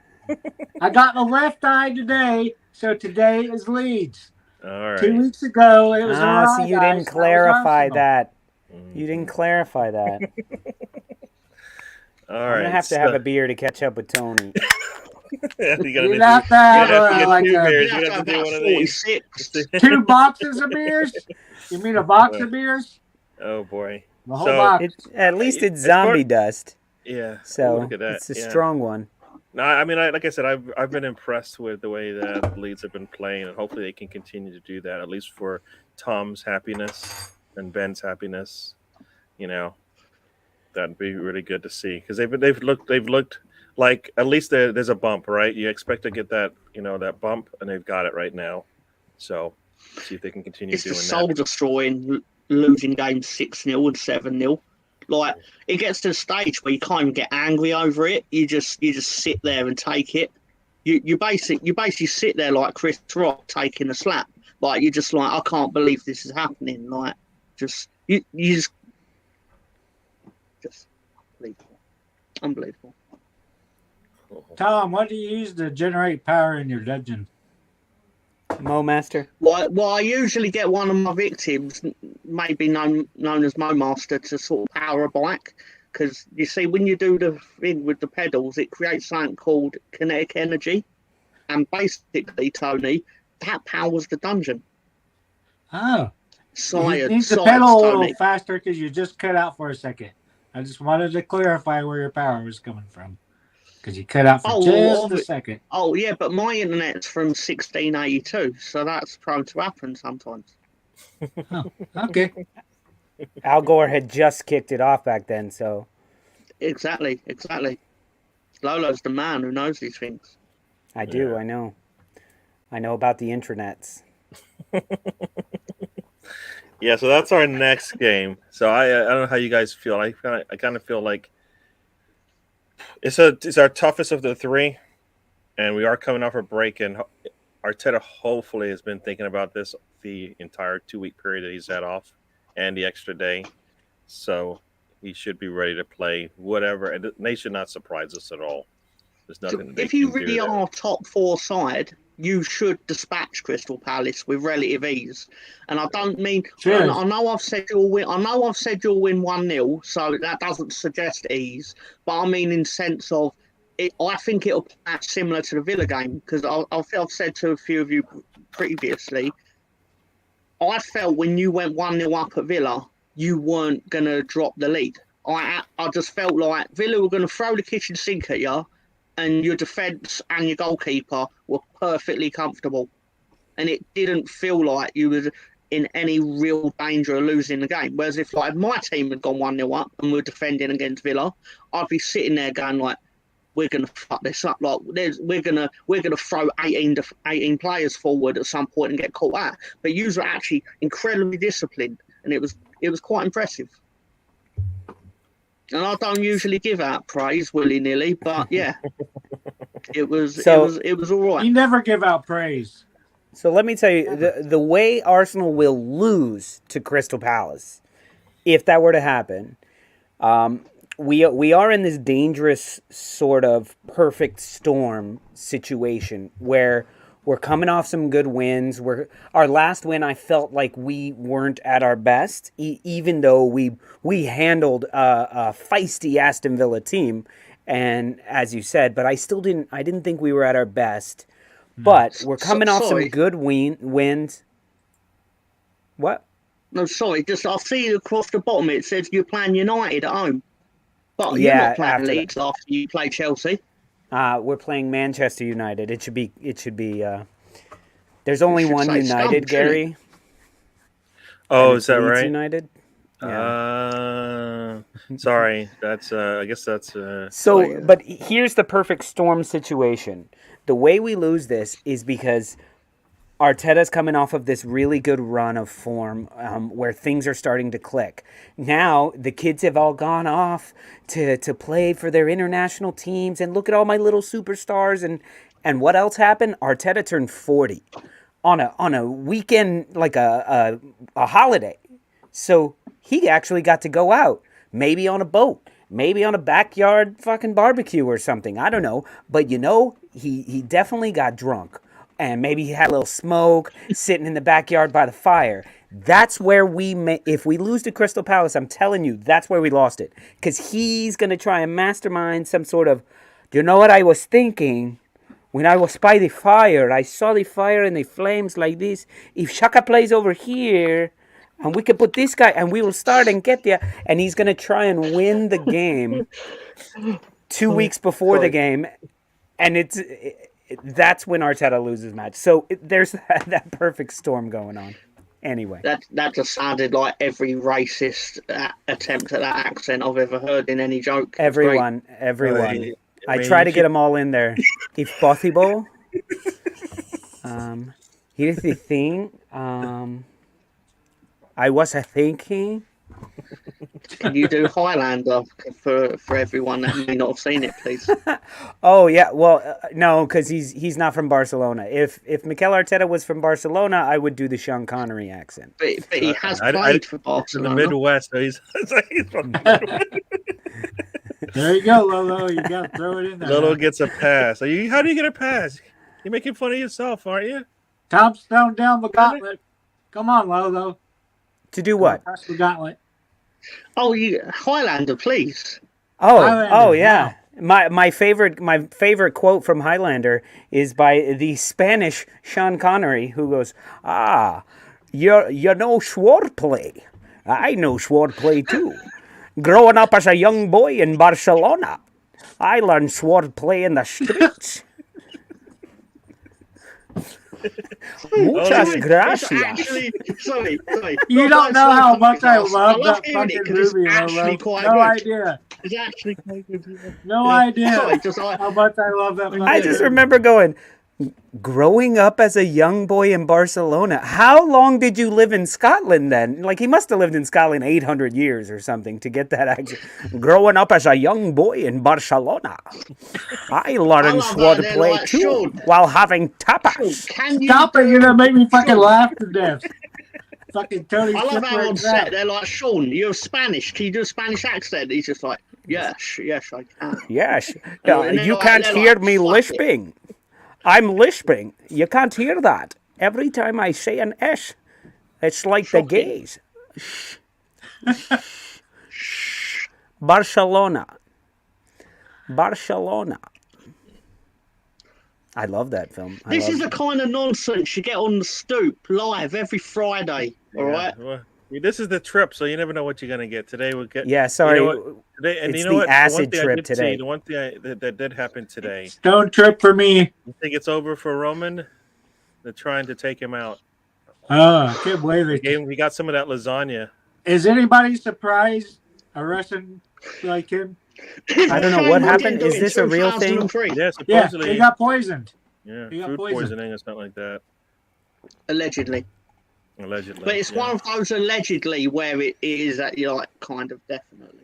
I got the left eye today, so today is Leeds. All right. 2 weeks ago, it was the right So you eye, didn't so clarify Arsenal. that. Mm. You didn't clarify that. All I'm right. gonna have to have a beer to catch up with Tony. You gotta You'd do- have to have, you'd have to get like 2 a- beers. you You'd have have to to have do one about of these. 46. 2 boxes of beers. You mean a box of beers? Oh boy. The whole So- box. At least it's It's zombie dust, Yeah. so look at that. it's a yeah. strong one. No, I mean, like I said, I've been impressed with the way that the Leeds have been playing, and hopefully they can continue to do that, at least for Tom's happiness and Ben's happiness. That'd be really good to see because they've looked like at least there's a bump, right? You expect to get that that bump, and they've got it right now. So see if they can continue It's the doing soul that. destroying, losing games 6-0 and 7-0. Like it gets to the stage where you can't even get angry over it. You just sit there and take it. You basically sit there like Chris Rock taking a slap. Like you're just like, I can't believe this is happening. Like you just unbelievable. Tom, what do you use to generate power in your dungeon? Mo Master. Well, I usually get one of my victims, maybe known as Mo Master, to sort of power a bike. Because you see, when you do the thing with the pedals, it creates something called kinetic energy. And basically, Tony, that powers the dungeon. Oh. Science, you need to science, pedal a little Tony. faster because you just cut out for a second. I just wanted to clarify where your power was coming from. Because you cut out for just a second. Oh, yeah, but my internet's from 1682, so that's prone to happen sometimes. Oh, okay. Al Gore had just kicked it off back then, so. Exactly. Lolo's the man who knows these things. I do, I know. I know about the intranets. Yeah, so that's our next game. So I don't know how you guys feel. I kind of feel like it's our toughest of the three, and we are coming off a break. And Arteta hopefully has been thinking about this the entire 2-week period that he's had off, and the extra day. So he should be ready to play whatever, and they should not surprise us at all. There's nothing. If you really are top four side, you should dispatch Crystal Palace with relative ease. And I don't mean. Sure. I know I've said you'll win. I know I've said you'll win 1-0, so that doesn't suggest ease. But I mean in sense of it. I think it'll play similar to the Villa game because I've said to a few of you previously. I felt when you went 1-0 up at Villa, you weren't gonna drop the lead. I just felt like Villa were gonna throw the kitchen sink at you. And your defence and your goalkeeper were perfectly comfortable. And it didn't feel like you were in any real danger of losing the game. Whereas if like my team had gone 1-0 up and we're defending against Villa, I'd be sitting there going like, we're gonna fuck this up. Like we're gonna throw 18 players forward at some point and get caught out. But you were actually incredibly disciplined, and it was quite impressive. And I don't usually give out praise willy-nilly, but yeah, it was all right. You never give out praise. So let me tell you, the way Arsenal will lose to Crystal Palace, if that were to happen, we are in this dangerous sort of perfect storm situation where we're coming off some good wins. Our last win, I felt like we weren't at our best, even though we handled a feisty Aston Villa team, and as you said, but I didn't think we were at our best. But we're coming off some good wins. What? No, sorry, just I see across the bottom it says you're playing United at home, but Yeah, you're not playing after Leeds after you play Chelsea. We're playing Manchester United. It should be. There's only one say United, Stump, Gary. Oh, and is that Leeds right? United. Yeah. Sorry. That's. I guess that's. So, but here's the perfect storm situation. The way we lose this is because Arteta's coming off of this really good run of form where things are starting to click. Now, the kids have all gone off to play for their international teams, and look at all my little superstars. And what else happened? Arteta turned 40 on a weekend, like a holiday. So he actually got to go out, maybe on a boat, maybe on a backyard fucking barbecue or something. I don't know. But he definitely got drunk. And maybe he had a little smoke sitting in the backyard by the fire. That's where if we lose to Crystal Palace, I'm telling you, that's where we lost it. Because he's going to try and mastermind some sort of, do you know what I was thinking? When I was by the fire, I saw the fire and the flames like this. If Shaka plays over here, and we can put this guy, and we will start and get there. And he's going to try and win the game 2 weeks before the game. And that's when Arteta loses match. So there's that perfect storm going on. Anyway. That just sounded like every racist attempt at that accent I've ever heard in any joke. Everyone. I try to get them all in there, if possible. Here's the thing. I was thinking. Can you do Highlander for everyone that may not have seen it, please? Oh yeah, well no, because he's not from Barcelona. If Mikel Arteta was from Barcelona, I would do the Sean Connery accent. But he has I- played for in the Barcelona. Midwest. So he's from There you go, Lolo. You got to throw it in there. Lolo gets a pass. How do you get a pass? You're making fun of yourself, aren't you? Tom's thrown down the gauntlet. Come on, Lolo. To do what? Press the gauntlet. Oh, Highlander, please. Oh Highlander, yeah. My favorite quote from Highlander is by the Spanish Sean Connery, who goes, you know swordplay. I know swordplay too. Growing up as a young boy in Barcelona, I learned swordplay in the streets. Muchas It's gracias. actually, sorry. You don't Not know like how something much I else. love love that hearing fucking it 'cause it's movie, actually Lolo. quite No good. idea. It's actually quite good. No idea Sorry, just how much I love that fucking I just movie. remember going, growing up as a young boy in Barcelona. How long did you live in Scotland then? Like, he must have lived in Scotland 800 years or something to get that accent. Growing up as a young boy in Barcelona, I learned love how they're swordplay like, too Sean, while having Sean, tapas. can you? Stop it, you're gonna make me fucking laugh to death. Fucking Tony I love how Shipwreck on crap. set they're like, Sean, you're Spanish. Can you do a Spanish accent? He's just like, yes, I can. Yes, And you they're can't like, hear me "Fuck it." lisping. I'm lisping. You can't hear that. Every time I say an S, it's like the Shocking. gays. Barcelona. I love that film. This is the kind of nonsense you get on the Stoop live every Friday. All right. Well, this is the trip, so you never know what you're gonna get. Today we'll get. Yeah, sorry. You know what? Today, and It's you know the what? The acid one thing I trip did today. See, the one thing that did happen today. Don't trip for me. You think it's over for Roman? They're trying to take him out. Oh, I can't believe it. He got some of that lasagna. Is anybody surprised a Russian like him? I don't know Shame what we happened. didn't do Is it this a real thing? 2003. Yeah, Yeah, supposedly. he got poisoned. Yeah, he got food poisoned. poisoning or something like that. Allegedly. Allegedly. But it's one of those allegedly where it is that you're like, kind of definitely.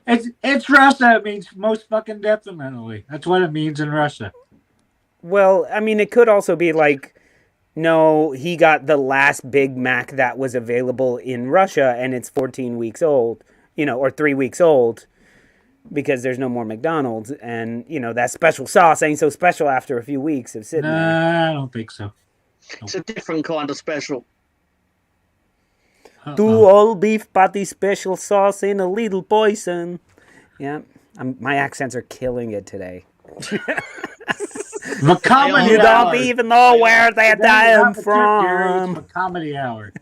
It's Russia. It means most fucking definitely. That's what it means in Russia. Well, I mean, it could also be like, no, he got the last Big Mac that was available in Russia, and it's 14 weeks old, or 3 weeks old, because there's no more McDonald's, and that special sauce ain't so special after a few weeks of sitting there. Nah, I don't think so. It's a different kind of special. Uh-oh. 2 all beef patty special sauce in a little poison. Yeah, my accents are killing it today. The comedy You hour. don't even know where they're That's damn not the trip, Gary. It's from. the comedy hour.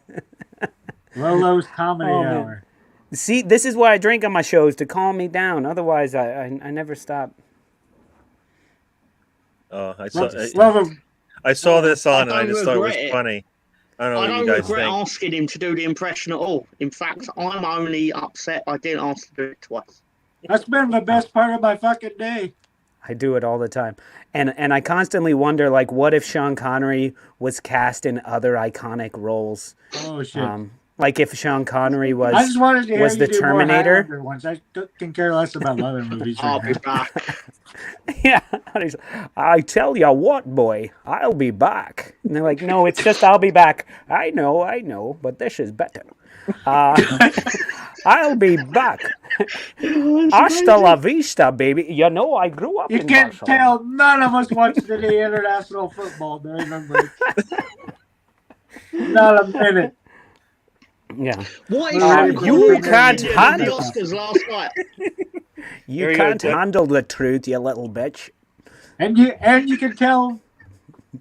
Lolo's comedy Oh, man. hour. See, this is why I drink on my shows, to calm me down. Otherwise, I never stop. Oh, Love I saw this on and I don't just thought it was regret it. funny. I don't know I what don't you guys regret think. asking him to do the impression at all. In fact, I'm only upset I didn't ask to do it twice. That's been the best part of my fucking day. I do it all the time. And I constantly wonder, like, what if Sean Connery was cast in other iconic roles? Oh shit! Like if Sean Connery was I just wanted to hear was you the do Terminator. more Highlander ones. I can care less about other movies. I'll Right be now. back. Yeah. I tell you what, boy, I'll be back. And they're like, no, it's just I'll be back. I know, but this is better. I'll be back. Hasta la vista, baby. I grew up You in can't Barcelona. tell none of us watched any international football during the break. Not a minute. Yeah. What is Uh, Sean you Connery can't doing at the handle- Oscars last night? You There you go, can't Dick. handle the truth, you little bitch. And you can tell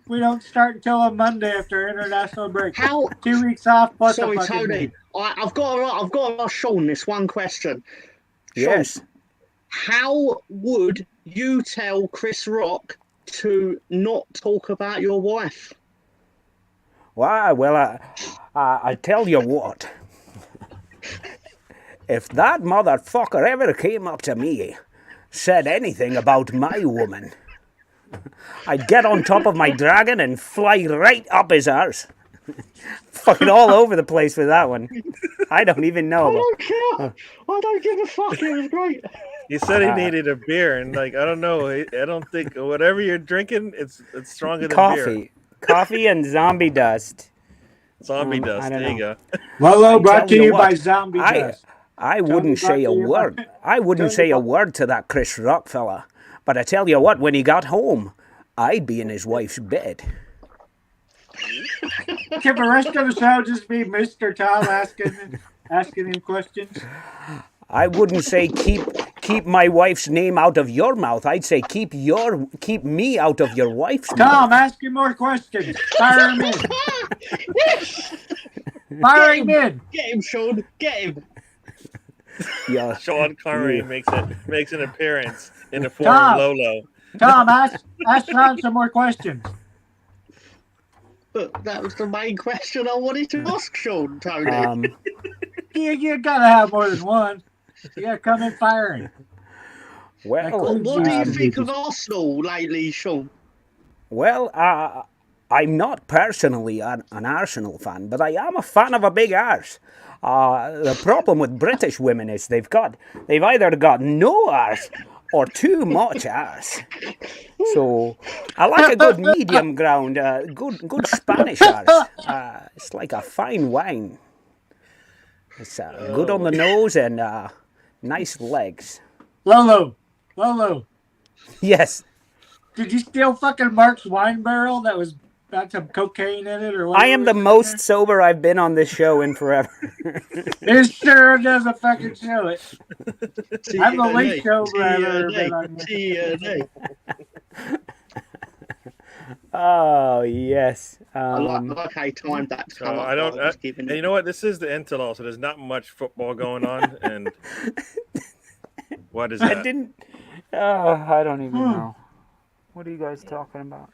we don't start until on Monday after international break. How? 2 weeks off plus Sorry, a fucking Tony. day. I've got to ask Sean this one question. Sean, Yes. Oh, how would you tell Chris Rock to not talk about your wife? Why? Well, I tell you what. If that motherfucker ever came up to me, said anything about my woman, I'd get on top of my dragon and fly right up his arse. Fucking all over the place with that one. I don't even know. I don't care. I don't give a fuck. It was great. He said he needed a beer, and like I don't know. I don't think whatever you're drinking, it's stronger than beer. Coffee and zombie dust. Zombie dust. I don't There you know. go. Lolo brought tell to you you by what, Zombie Dust. I wouldn't brought say a to you by- word. I wouldn't Tony say a brought- word to that Chris Rock fella. But I tell you what, when he got home, I'd be in his wife's bed. Can the rest of the show just be Mr. Tom asking him questions? I wouldn't say keep my wife's name out of your mouth. I'd say keep me out of your wife's mouth. Tom, ask him more questions. Fire him in. Yes. Fire him in. Get him, Sean. Get him. Yeah. Sean Connery makes an appearance in the form Tom. of Lolo. Tom, ask Tom some more questions. But that was the main question I wanted to ask Sean, Tony. You gotta have more than one. You gotta come in firing. Well, What do you think of Arsenal lately, Sean? Well, I'm not personally an Arsenal fan, but I am a fan of a big arse. The problem with British women is they've either got no arse or too much arse. So I like a good medium ground, good Spanish arse. It's like a fine wine. It's good on the nose and nice legs. Lolo, Yes. did you steal fucking Mark's wine barrel that was got some cocaine in it or what? I am the most sober I've been on this show in forever. It sure doesn't fucking show it. I'm the least sober I've ever been on this. TNA. Oh, yes. I like how he timed that to come up. I don't. by just giving And it- you know what? This is the Interlull, so there's not much football going on. And what is that? I didn't. I don't even know. What are you guys talking about?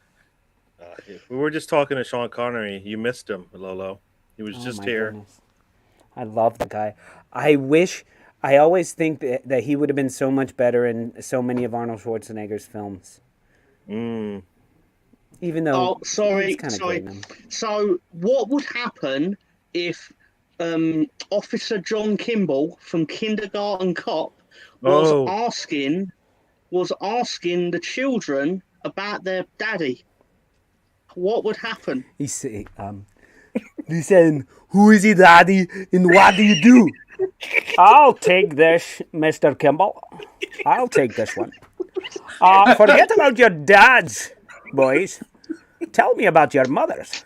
We were just talking to Sean Connery. You missed him, Lolo. He was just my here. goodness. I love the guy. I always think that he would have been so much better in so many of Arnold Schwarzenegger's films. Mm. Even though Oh, sorry, he's kind of sorry. great in them. So, what would happen if Officer John Kimball from Kindergarten Cop was Oh. asking the children about their daddy? What would happen? He say, listen, who is he, daddy, and what do you do? I'll take this, Mr. Kimball. I'll take this one. Forget about your dads, boys. Tell me about your mothers.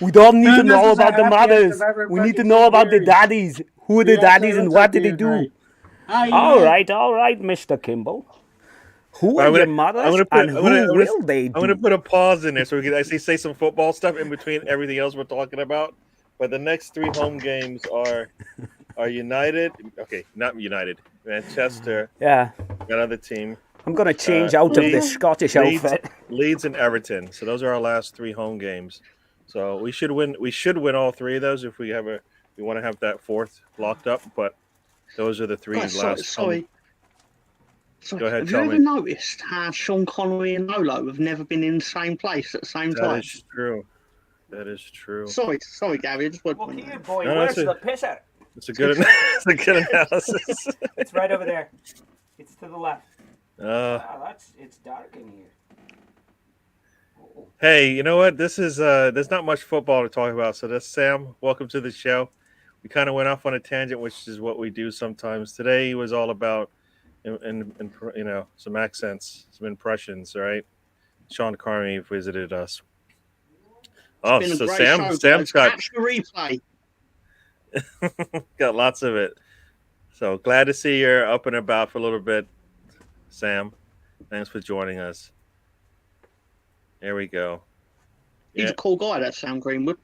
We don't need to This know is the about the happiest mothers. I've ever We need to fucking know about the seen daddies. Who are the daddies and what did they do? All right, Mr. Kimball. Who are your mothers and who will they I'm going to do? put a pause in there so we can actually say some football stuff in between everything else we're talking about. But the next 3 home games are United. Okay, not United. Manchester. Yeah, Another team. I'm going to change out of this Scottish outfit. Leeds and Everton. So those are our last 3 home games. So we should win. We should win all 3 of those if we want to have that 4th locked up. But those are the 3 Guys, last. sorry. Go ahead, Have you tell ever me. noticed how Sean Connery and Lolo have never been in the same place at the same That time? is true. That is true. Sorry, Gary. I just want boy, No, where's the pisser? It's a good. It's a good analysis. It's right over there. It's to the left. It's dark in here. Hey, you know what? This is there's not much football to talk about. So that's Sam. Welcome to the show. We kind of went off on a tangent, which is what we do sometimes. Today was all about, some accents, some impressions. Right? Sean Connery visited us. Oh, been a so great Sam's show, got catch the replay. got lots of it. So glad to see you're up and about for a little bit, Sam. Thanks for joining us. There we go. He's Yeah. a cool guy, that Sam Greenwood.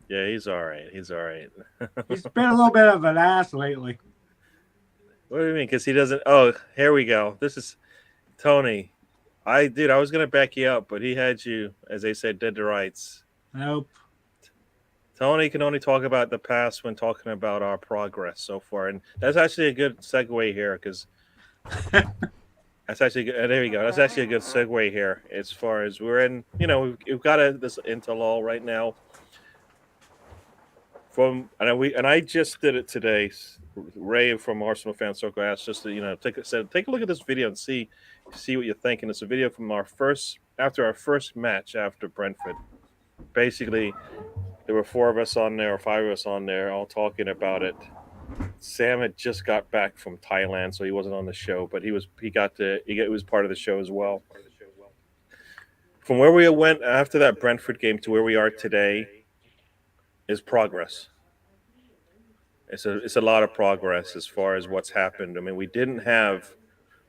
Yeah, he's all right. He's all right. He's been a little bit of an ass lately. What do you mean? Because he doesn't. Oh, here we go. This is Tony. I was gonna back you up, but he had you, as they said, dead to rights. Nope. Tony can only talk about the past when talking about our progress so far, and that's actually a good segue here because that's actually good. There we go. That's actually a good segue here as far as we're in. We've got this interlull right now. I just did it today. Ray from Arsenal Fan Circle asked just to take a look at this video and see what you're thinking. It's a video from our first match after Brentford. Basically, there were 4 of us on there or 5 of us on there, all talking about it. Sam had just got back from Thailand, so he wasn't on the show, but he was part of the show as well. From where we went after that Brentford game to where we are today is progress. It's a lot of progress as far as what's happened. I mean, we didn't have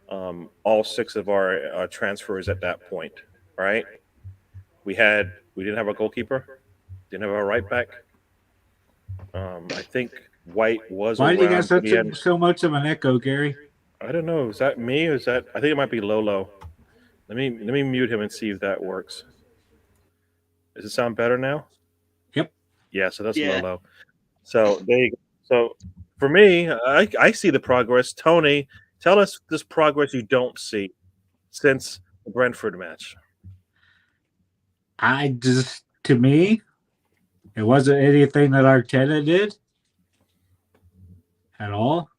all 6 of our transfers at that point, right? We didn't have a goalkeeper, didn't have a right back. I think White was Why around. do you got so much of an echo, Gary? I don't know. Is that me or is that? I think it might be Lolo. Let me mute him and see if that works. Does it sound better now? Yep. Yeah. So that's Yeah. Lolo. So there you go. So for me, I see the progress. Tony, tell us this progress you don't see since the Brentford match. To me, it wasn't anything that Arteta did at all.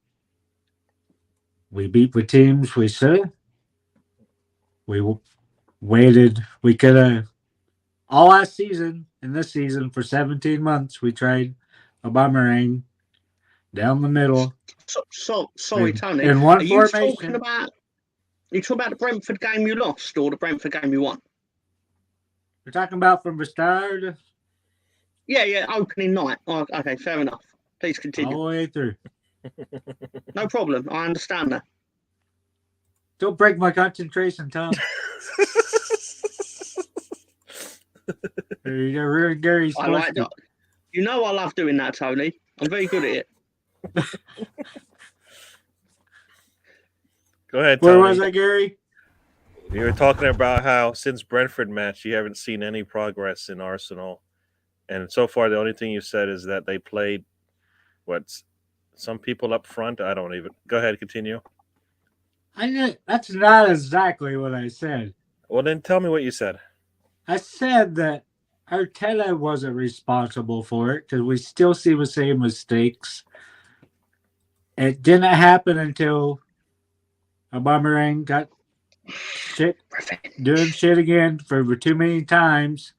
We beat the teams we should. We waited. We could have all last season and this season for 17 months. We tried a boomerang down the middle. Sorry, Tony. In one Are you formation. talking about the Brentford game you lost or the Brentford game you won? We're talking about from the start. Yeah, opening night. Oh, okay, fair enough. Please continue. All the way through. No problem. I understand that. Don't break my concentration, Tom. You're ruining Gary's I like that. You know I love doing that, Tony. I'm very good at it. Go ahead, Tony. Where was I, Gary? You were talking about how since Brentford match you haven't seen any progress in Arsenal, and so far the only thing you said is that they played some people up front. I don't even. Go ahead, continue. That's not exactly what I said. Well, then tell me what you said. I said that Arteta wasn't responsible for it because we still see the same mistakes. It didn't happen until a boomerang got doing shit again for too many times.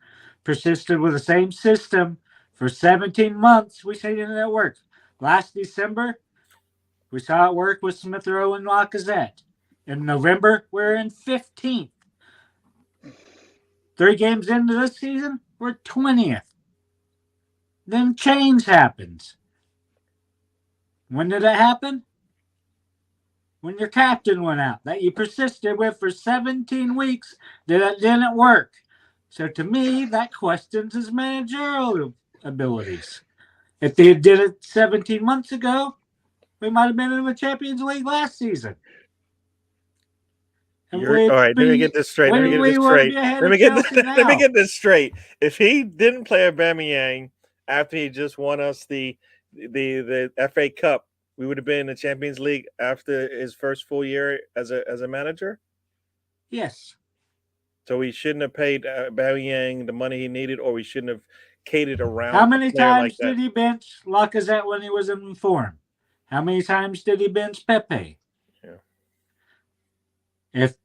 Persisted with the same system for 17 months. We say it didn't work. Last December, we saw it work with Smith Rowe and Lacazette. In November, we're in 15th. 3 games into this season, we're 20th. Then change happens. When did it happen? When your captain went out, that you persisted with for 17 weeks, that didn't work. So to me, that questions his managerial abilities. If they did it 17 months ago, we might have been in the Champions League last season. All right, let me get this straight. Let me get this straight. If he didn't play Aubameyang after he just won us the FA Cup, we would have been in the Champions League after his first full year as a manager? Yes. So we shouldn't have paid Aubameyang the money he needed, or we shouldn't have catered around. How many times did he bench Lacazette when he was in form? How many times did he bench Pepe? Yeah. If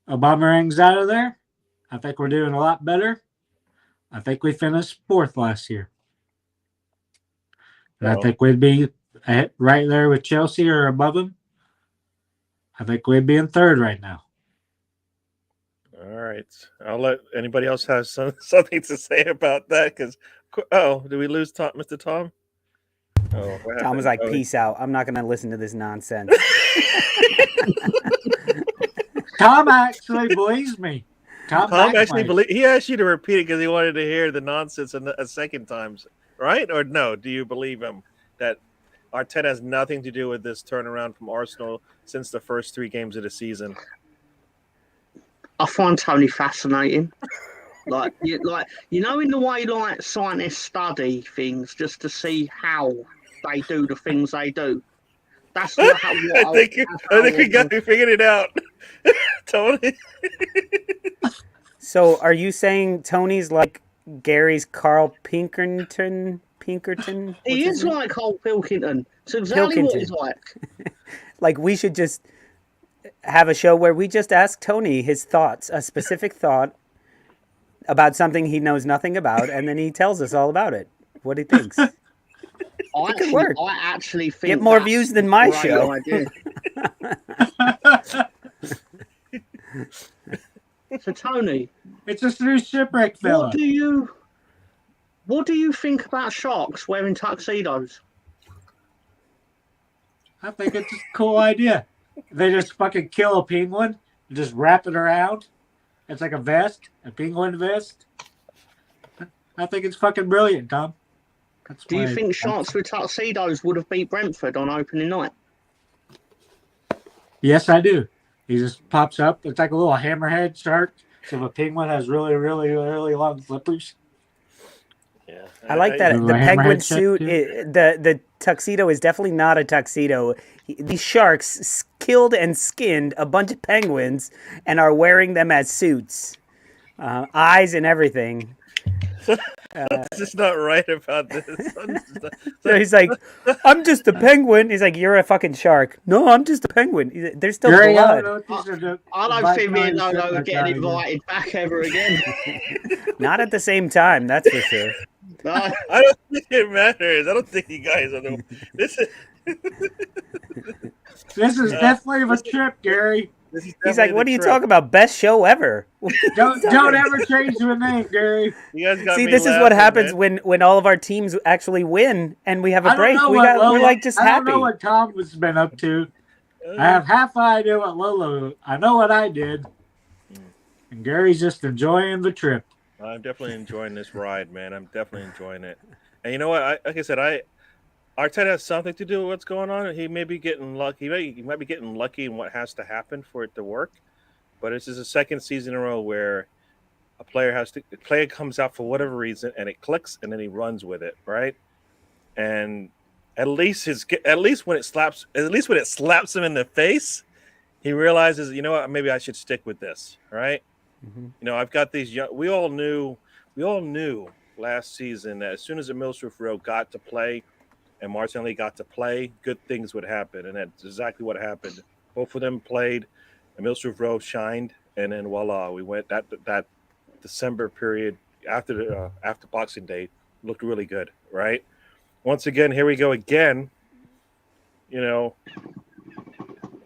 Aubameyang's out of there, I think we're doing a lot better. I think we finished 4th last year. And I think we'd be right there with Chelsea or above them. I think we'd be in 3rd right now. All right. I'll let anybody else have something to say about that. Because, did we lose Mr. Tom? Oh, Tom was like, peace out. I'm not going to listen to this nonsense. Tom actually believes me. Tom actually believes. He asked you to repeat it because he wanted to hear the nonsense a second time, right? Or no? Do you believe him that Arteta has nothing to do with this turnaround from Arsenal since the first 3 games of the season? I find Tony fascinating. In the way scientists study things just to see how they do the things they do. That's what I think we figured it out, Tony. So, are you saying Tony's like Gary's Carl Pinkerton? Pinkerton. He What's his is name? like Cole Pilkington. It's exactly what he's like. Like, we should just have a show where we just ask Tony his thoughts, a specific thought about something he knows nothing about, and then he tells us all about it, what he thinks. It could work. I actually think Get more that's views than a my great show. idea. So Tony, It's a new shipwreck fella. what do you think about sharks wearing tuxedos? I think it's a cool idea. They just fucking kill a penguin, and just wrap it around. It's like a vest, a penguin vest. I think it's fucking brilliant, Tom. Do you think sharks with tuxedos would have beat Brentford on opening night? Yes, I do. He just pops up. It's like a little hammerhead shark. So the penguin has really, really, really long flippers. Yeah, I like that. Remember The my penguin hammerhead check, suit, too? the tuxedo is definitely not a tuxedo. These sharks killed and skinned a bunch of penguins and are wearing them as suits. Eyes and everything. It's just not right about this. So he's like, I'm just a penguin. He's like, you're a fucking shark. No, I'm just a penguin. There's still Gary, I blood. don't know if these are I don't think me and bycars Lolo are shipwreck getting ideas. invited back ever again. Not at the same time, that's for sure. No. I don't think it matters. I don't think you guys are the. This is. This is definitely a trip, Gary. This is He's definitely like, what the are you trip. talking about? Best show ever. Don't ever change your name, Gary. You guys got See, me this is what laughing, happens man. when all of our teams actually win and we have a I don't break. know We're like just I don't happy. know what Tom has been up to. I have half an idea what Lolo. I know what I did, and Gary's just enjoying the trip. I'm definitely enjoying this ride, man. I'm definitely enjoying it. And you know what? Like I said, Arteta has something to do with what's going on. He may be getting lucky. He might be getting lucky in what has to happen for it to work. But this is the second season in a row where a player comes out for whatever reason and it clicks and then he runs with it, right? And at least when it slaps him in the face, he realizes, you know what, maybe I should stick with this, right? Mhm. You know, I've got these young. We all knew last season that as soon as the Millsroof Row got to play and Martinelli got to play, good things would happen, and that's exactly what happened. Both of them played. The Millsroof Row shined, and then voila, we went that December period after Boxing Day looked really good, right? Once again, here we go again. You know,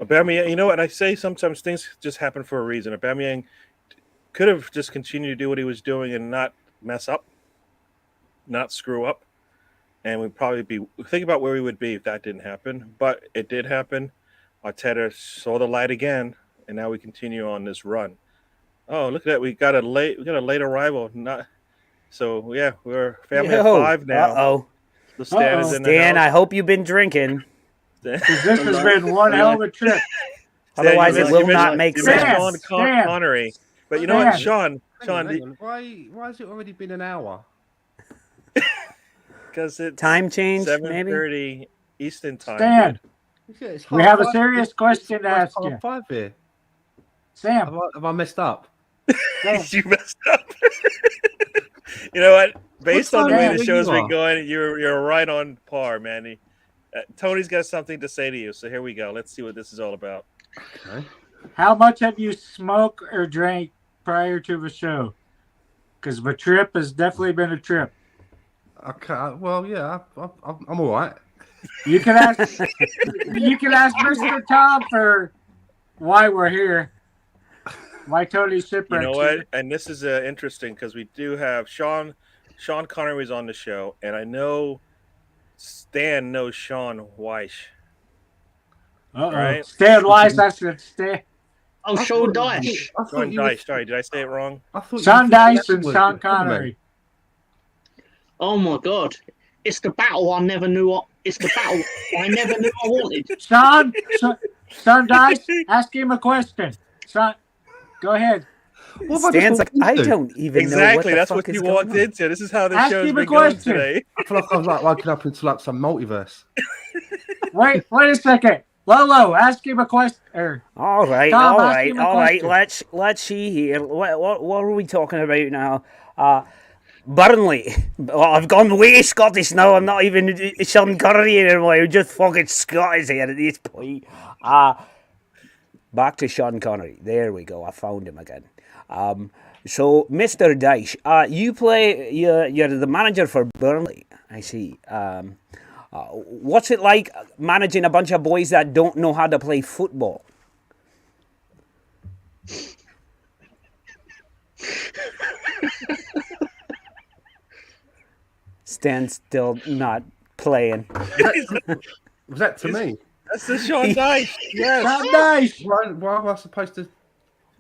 Aubameyang. You know what I say? Sometimes things just happen for a reason. Aubameyang could have just continued to do what he was doing and not mess up, not screw up, and we'd probably be think about where we would be if that didn't happen. But it did happen. Arteta saw the light again, and now we continue on this run. Oh, look at that! We got a late arrival. Yeah, we're a family of 5 now. Uh-oh. So Stan is in the Stan, I house. hope you've been drinking. This has been one hell of a trip. Otherwise, you it will mentioned- not make you sense. mentioned Stan. Connery, but you know what, Stan. Sean, Hang on. Why has it already been an hour? because it's Time change, maybe? 7:30 Eastern time. Stan, Yeah, it's we half have a five. serious It's question to almost ask you. 5 here. Sam, Have I messed up? Sam, You messed up. You know what? Based on the way time the is it show's you been are? going, you're right on par, Manny. Tony's got something to say to you, so here we go. Let's see what this is all about. Okay. how much have you smoked or drank prior to the show? Because the trip has definitely been a trip. Okay. Well, yeah, I'm all right. You can ask Mr. Tom for why we're here. Why Tony's shipwreck. You know what? And this is interesting because we do have Sean Connery's on the show, and I know Stan knows Sean Weish. Uh-oh. Right. Stan Weiss, I said Stan. Oh, Sean Dyche. I thought Sean you were- Dyche. Sorry, did I say it wrong? I thought you Sean were- Dice and was- Sean Connery. Oh my God! It's the battle I never knew. It's the battle I never knew I wanted. Sean Dice, ask him a question. Sean, go ahead. What have I just Stan's like, walked I into? don't even Exactly. know what the That's fuck what is you going walked on. into. This is how the Ask show's him a been going question. today. I feel like I was like waking up into like some multiverse. Wait a second. Lolo, ask him a question. All right, Tom, all ask right, him a all right. question. Let's see here. What are we talking about now? Burnley. Well, I've gone way Scottish now. I'm not even Sean Connery anymore. I'm just fucking Scottish here at this point. Back to Sean Connery. There we go. I found him again. So, Mr. Dyche, you're the manager for Burnley. I see. What's it like managing a bunch of boys that don't know how to play football? Stan's still not playing. Was that to me? That's the Sean Dyche. Yes. Sean Dyche. Why am I supposed to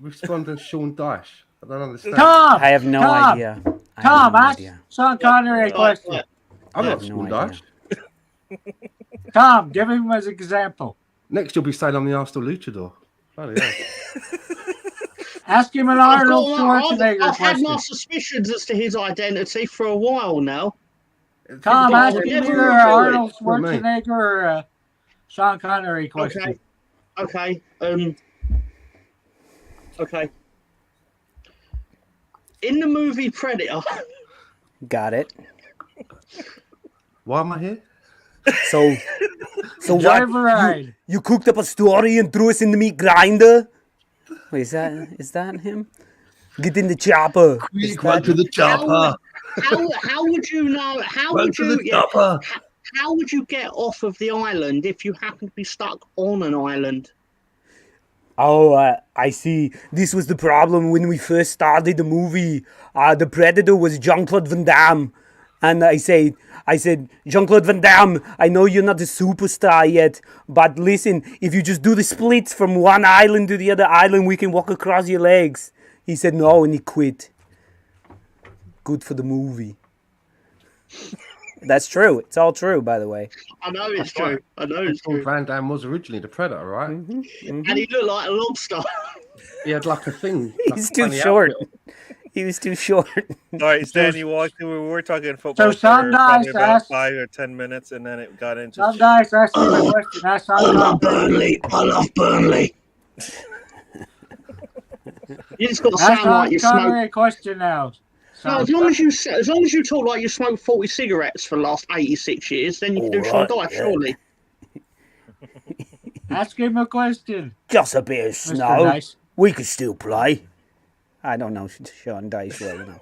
respond to Sean Dyche? I don't understand. Tom. I have no Tom, idea. I have Tom, no ask idea. Sean Connery a question. I'm I not have no Sean idea. Dyche. Tom, give him as an example. Next, you'll be saying I'm the Arsenal luchador. Bloody hell. Ask him an I've Arnold Schwarzenegger had question. my suspicions as to his identity for a while now. Tom, Yeah, ask him never either reveal it. Arnold Not me. Schwarzenegger or a Sean Connery question. Okay. Okay. In the movie Predator, Got it. Why am I here? So what? Drive a ride. You cooked up a story and threw us in the meat grinder? Wait, is that him? Get in the chopper. Is that- the how would you know? How would you get off of the island if you happen to be stuck on an island? Oh, I see. This was the problem when we first started the movie. The Predator was Jean-Claude Van Damme. And I said, Jean-Claude Van Damme, I know you're not a superstar yet, but listen, if you just do the splits from one island to the other island, we can walk across your legs. He said no, and he quit. Good for the movie. That's true. It's all true, by the way. I know it's That's true. right. I know it's true. Van Damme was originally the Predator, right? And he looked like a lobster. He had like a thing. He's like a too funny short. outfit. He was too short. All right, Stan, you walked in. We were talking football for Sean probably Dyche about asked- 5 or 10 minutes, and then it got into Sean Dyche, ask him a question. Ask Sean Connery. I love Burnley. You just got to Ask sound like you Sean smoke. Connery a question now. No, as long as you talk like you smoked 40 cigarettes for the last 86 years, then you can do Sean Alright, Dyche, yeah. surely. Ask him a question. Just a bit of Mr. snow. Dyche. We could still play. I don't know Sean Dyche well enough.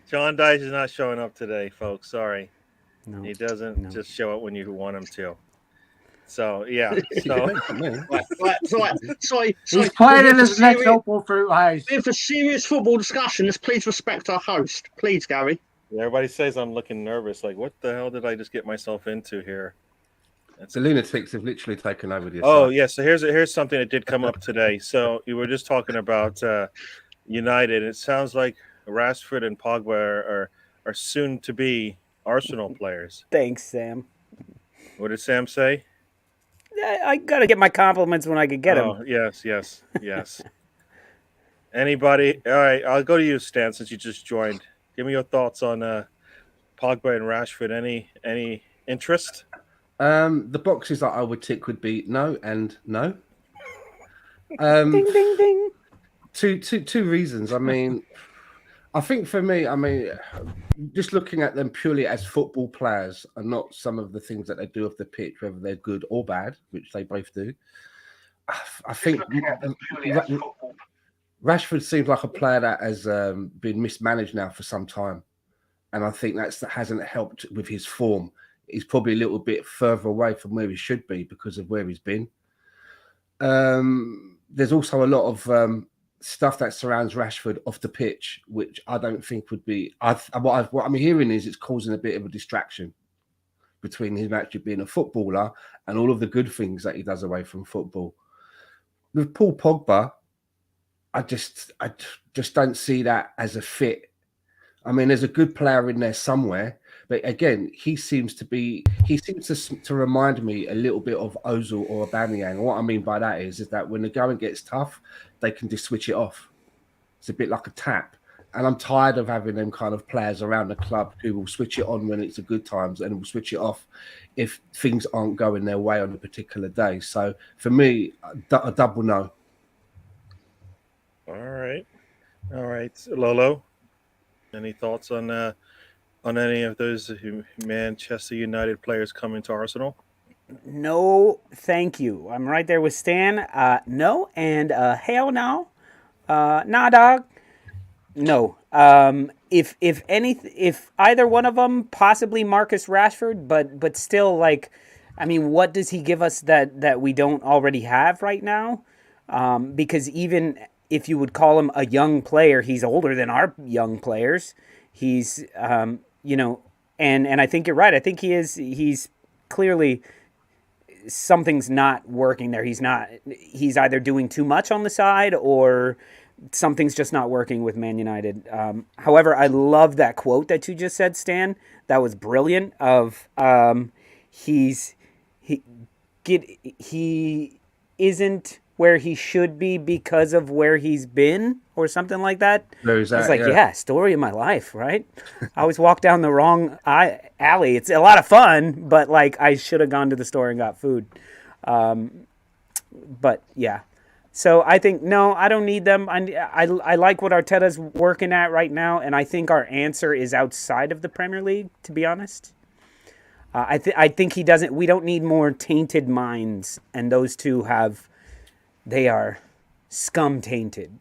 Sean Dyche is not showing up today, folks. Sorry. No. He doesn't No. just show up when you want him to. So, yeah. So, Depends on me. Sorry. He's playing in his next serious, Opal Fruit Heist. With a serious football discussion, let's please respect our host. Please, Gary. everybody says I'm looking nervous. Like, what the hell did I just get myself into here? The lunatics have literally taken over the Oh, site. yeah. So here's something that did come up today. So you were just talking about United. It sounds like Rashford and Pogba are soon to be Arsenal players. Thanks, Sam. What did Sam say? I gotta get my compliments when I could get them. Oh, yes. Anybody? All right, I'll go to you, Stan, since you just joined. Give me your thoughts on Pogba and Rashford. Any interest? The boxes that I would tick would be no and no. Ding, ding, ding. Two reasons. I mean, I think for me, just looking at them purely as football players and not some of the things that they do off the pitch, whether they're good or bad, which they both do. I think Rashford seems like a player that has been mismanaged now for some time. And I think that hasn't helped with his form. He's probably a little bit further away from where he should be because of where he's been. There's also a lot of stuff that surrounds Rashford off the pitch, which I don't think would be. What I'm hearing is it's causing a bit of a distraction between him actually being a footballer and all of the good things that he does away from football. With Paul Pogba, I just don't see that as a fit. I mean, there's a good player in there somewhere, but again, he seems to remind me a little bit of Ozil or Aubameyang. And what I mean by that is that when the going gets tough, they can just switch it off. It's a bit like a tap. And I'm tired of having them kind of players around the club who will switch it on when it's a good times and will switch it off if things aren't going their way on a particular day. So for me, a double no. All right, Lolo. Any thoughts on any of those Manchester United players coming to Arsenal? No, thank you. I'm right there with Stan. No, and hell no. Nah, dog. No. If either one of them, possibly Marcus Rashford, but still, like, I mean, what does he give us that we don't already have right now? Because even if you would call him a young player, he's older than our young players. He's and I think you're right. I think he's clearly something's not working there. He's either doing too much on the side or something's just not working with Man United. However, I love that quote that you just said, Stan. That was brilliant. He isn't where he should be because of where he's been, or something like that. There's that, It's like, yeah. story of my life, right? I always walk down the wrong alley. It's a lot of fun, but like I should have gone to the store and got food. But yeah. So I think, no, I don't need them. I like what Arteta's working at right now, and I think our answer is outside of the Premier League, to be honest. I think he doesn't. We don't need more tainted minds, and those two they are scum tainted.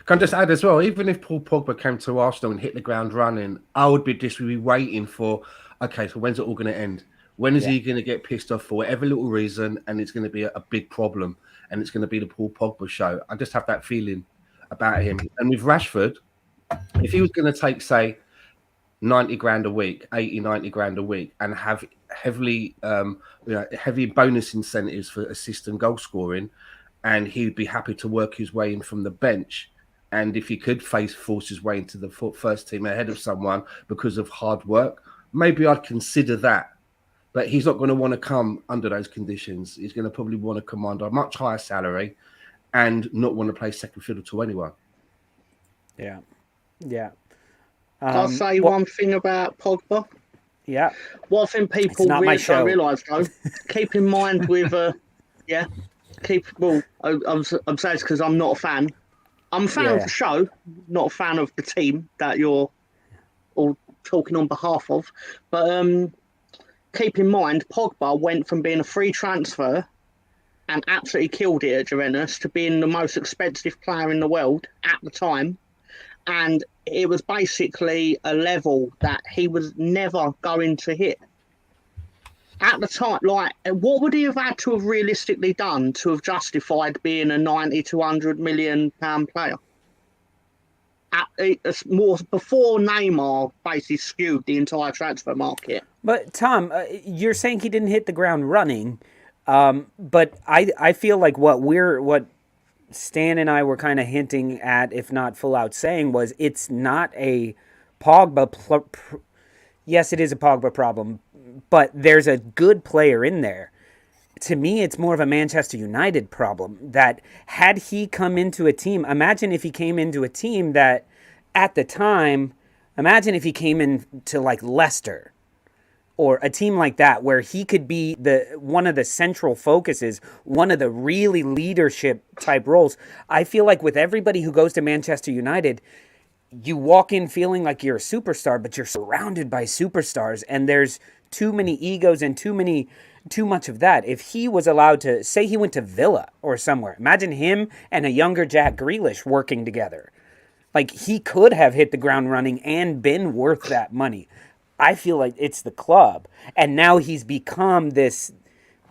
Can I just add as well, even if Paul Pogba came to Arsenal and hit the ground running, I would be waiting for, okay, so when's it all going to end? When is he going to get pissed off for whatever little reason, and it's going to be a big problem, and it's going to be the Paul Pogba show? I just have that feeling about him. And with Rashford, if he was going to take, say, 90 grand a week, 80, 90 grand a week, and have heavy bonus incentives for assist and goal scoring, and he'd be happy to work his way in from the bench. And if he could force his way into the first team ahead of someone because of hard work, maybe I'd consider that. But he's not going to want to come under those conditions. He's going to probably want to command a much higher salary and not want to play second fiddle to anyone. Yeah. Yeah. I'll say one thing about Pogba. Yeah. One thing people not my really show. don't realise, though, keep in mind with, I'm saying it's because I'm not a fan. I'm a fan of the show, not a fan of the team that you're all talking on behalf of. But keep in mind, Pogba went from being a free transfer and absolutely killed it at Juventus to being the most expensive player in the world at the time. And it was basically a level that he was never going to hit. At the time, like, what would he have had to have realistically done to have justified being a 90 to 100 million pound player? It's more before Neymar basically skewed the entire transfer market. But Tom, you're saying he didn't hit the ground running, but I feel like what Stan and I were kind of hinting at, if not full out saying, was it's not a Pogba. Yes, it is a Pogba problem, but there's a good player in there. To me, it's more of a Manchester United problem. That had he come into a team, imagine if he came into a team that at the time, imagine if he came into like Leicester or a team like that where he could be one of the central focuses, one of the really leadership type roles. I feel like with everybody who goes to Manchester United, you walk in feeling like you're a superstar, but you're surrounded by superstars, and there's too many egos and too much of that. If he was allowed to, say he went to Villa or somewhere, imagine him and a younger Jack Grealish working together. Like, he could have hit the ground running and been worth that money. I feel like it's the club. And now he's become this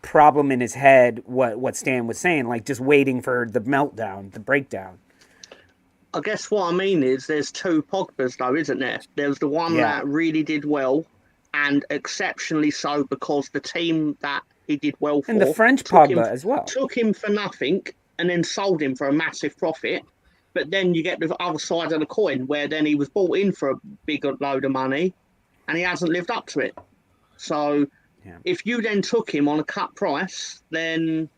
problem in his head, what Stan was saying, like just waiting for the meltdown, the breakdown. I guess what I mean is there's two Pogbas, though, isn't there? There's the one that really did well, and exceptionally so because the team that he did well for... And the French Pogba as well. Took him for nothing and then sold him for a massive profit. But then you get the other side of the coin, where then he was bought in for a big load of money and he hasn't lived up to it. So if you then took him on a cut price, then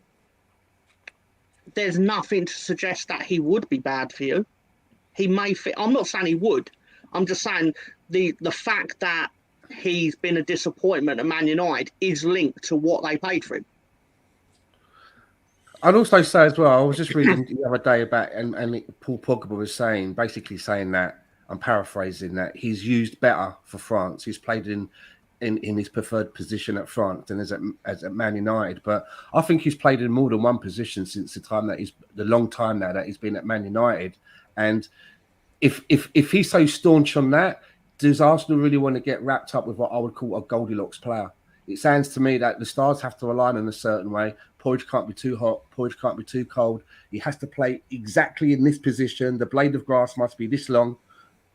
there's nothing to suggest that he would be bad for you. He may fit. I'm not saying he would. I'm just saying the fact that he's been a disappointment at Man United is linked to what they paid for him. I'd also say as well, I was just reading the other day about, and Paul Pogba was basically saying that I'm paraphrasing that. He's used better for France. He's played in his preferred position at France than as at Man United. But I think he's played in more than one position since the long time now that he's been at Man United. And if he's so staunch on that, does Arsenal really want to get wrapped up with what I would call a Goldilocks player? It sounds to me that the stars have to align in a certain way. Porridge can't be too hot. Porridge can't be too cold. He has to play exactly in this position. The blade of grass must be this long.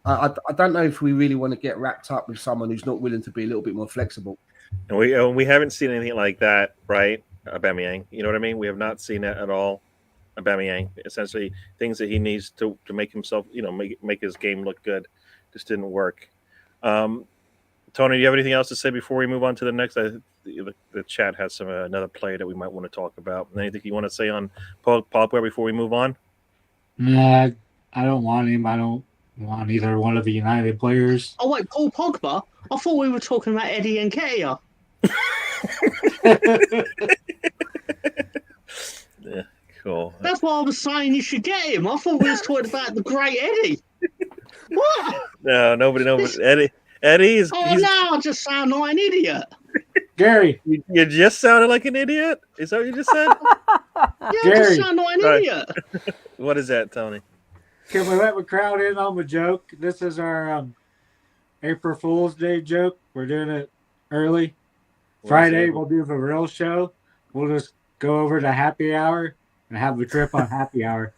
I don't know if we really want to get wrapped up with someone who's not willing to be a little bit more flexible. And we haven't seen anything like that, right? Aubameyang, you know what I mean? We have not seen that at all. Aubameyang, essentially things that he needs to make himself, make his game look good, just didn't work. Tony, do you have anything else to say before we move on to the next? The chat has another play that we might want to talk about. Anything you want to say on Pogba before we move on? Nah, I don't want him. I don't want either one of the United players. Oh wait, Paul Pogba? I thought we were talking about Eddie and Nketiah. Yeah, cool. That's why I was saying you should get him. I thought we was talking about the great Eddie. What? No, nobody knows. Eddie is. Oh, now I just sound like an idiot. Gary, You just sounded like an idiot. Is that what you just said? Yeah, I Gary. just sound like an Right. idiot. What is that, Tony? can we let the crowd in on the joke? This is our April Fool's Day joke. We're doing it early. Friday, we'll do the real show. We'll just go over to happy hour and have the trip on happy hour.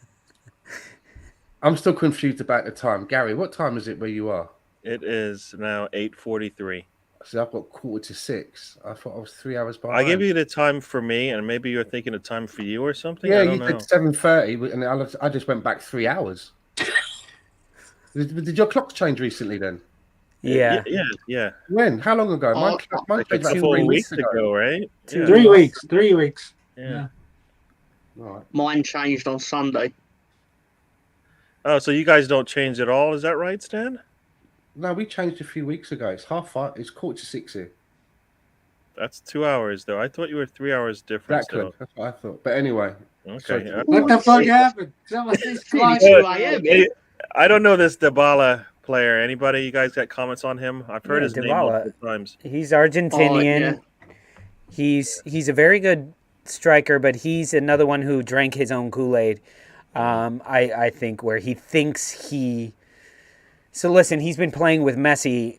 I'm still confused about the time. Gary, what time is it where you are? It is now 8:43. See, I've got 5:45. I thought I was 3 hours behind. I gave you the time for me, and maybe you're thinking of time for you or something. Yeah, I you don't know. did 7:30, and I just went back 3 hours. Did your clocks change recently then? Yeah. Yeah. When? How long ago? Mine Like a changed like couple 3 of weeks weeks ago. ago, right? Yeah. 3 weeks. 3 weeks. Yeah. Right. Mine changed on Sunday. Oh, so you guys don't change at all? Is that right, Stan? No, we changed a few weeks ago. It's 5:30. It's 5:45 here. That's 2 hours, though. I thought you were 3 hours different. Exactly. Still. That's what I thought. But anyway, Okay. So- What the fuck happened? Somebody's clock. Hey, I don't know this Dybala player. Anybody? You guys got comments on him? I've heard Yeah, his name Dybala. multiple times. He's Argentinian. He's a very good striker, but he's another one who drank his own Kool-Aid. I think where he thinks he. So listen, he's been playing with Messi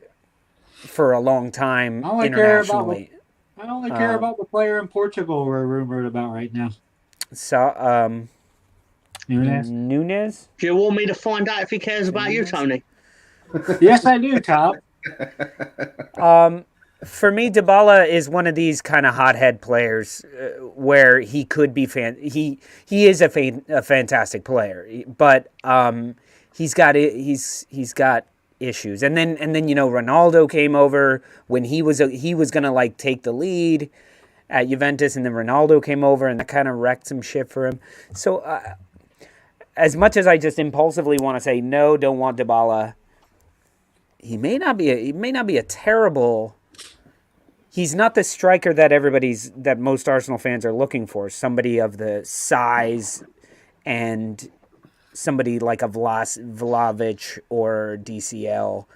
for a long time I only care about internationally. I only care about the player in Portugal we're rumored about right now. So Nunes. Nunes. Do you want me to find out if he cares about you, Tony? Yes, I do, Tom. For me, Dybala is one of these kind of hothead players where he could be he is a fantastic player, but he's got issues. And then Ronaldo came over when he was gonna like take the lead at Juventus, and then Ronaldo came over and that kind of wrecked some shit for him. So as much as I just impulsively want to say no, don't want Dybala, he may not be a terrible. He's not the striker that most Arsenal fans are looking for. Somebody of the size and somebody like a Vlahovic or DCL,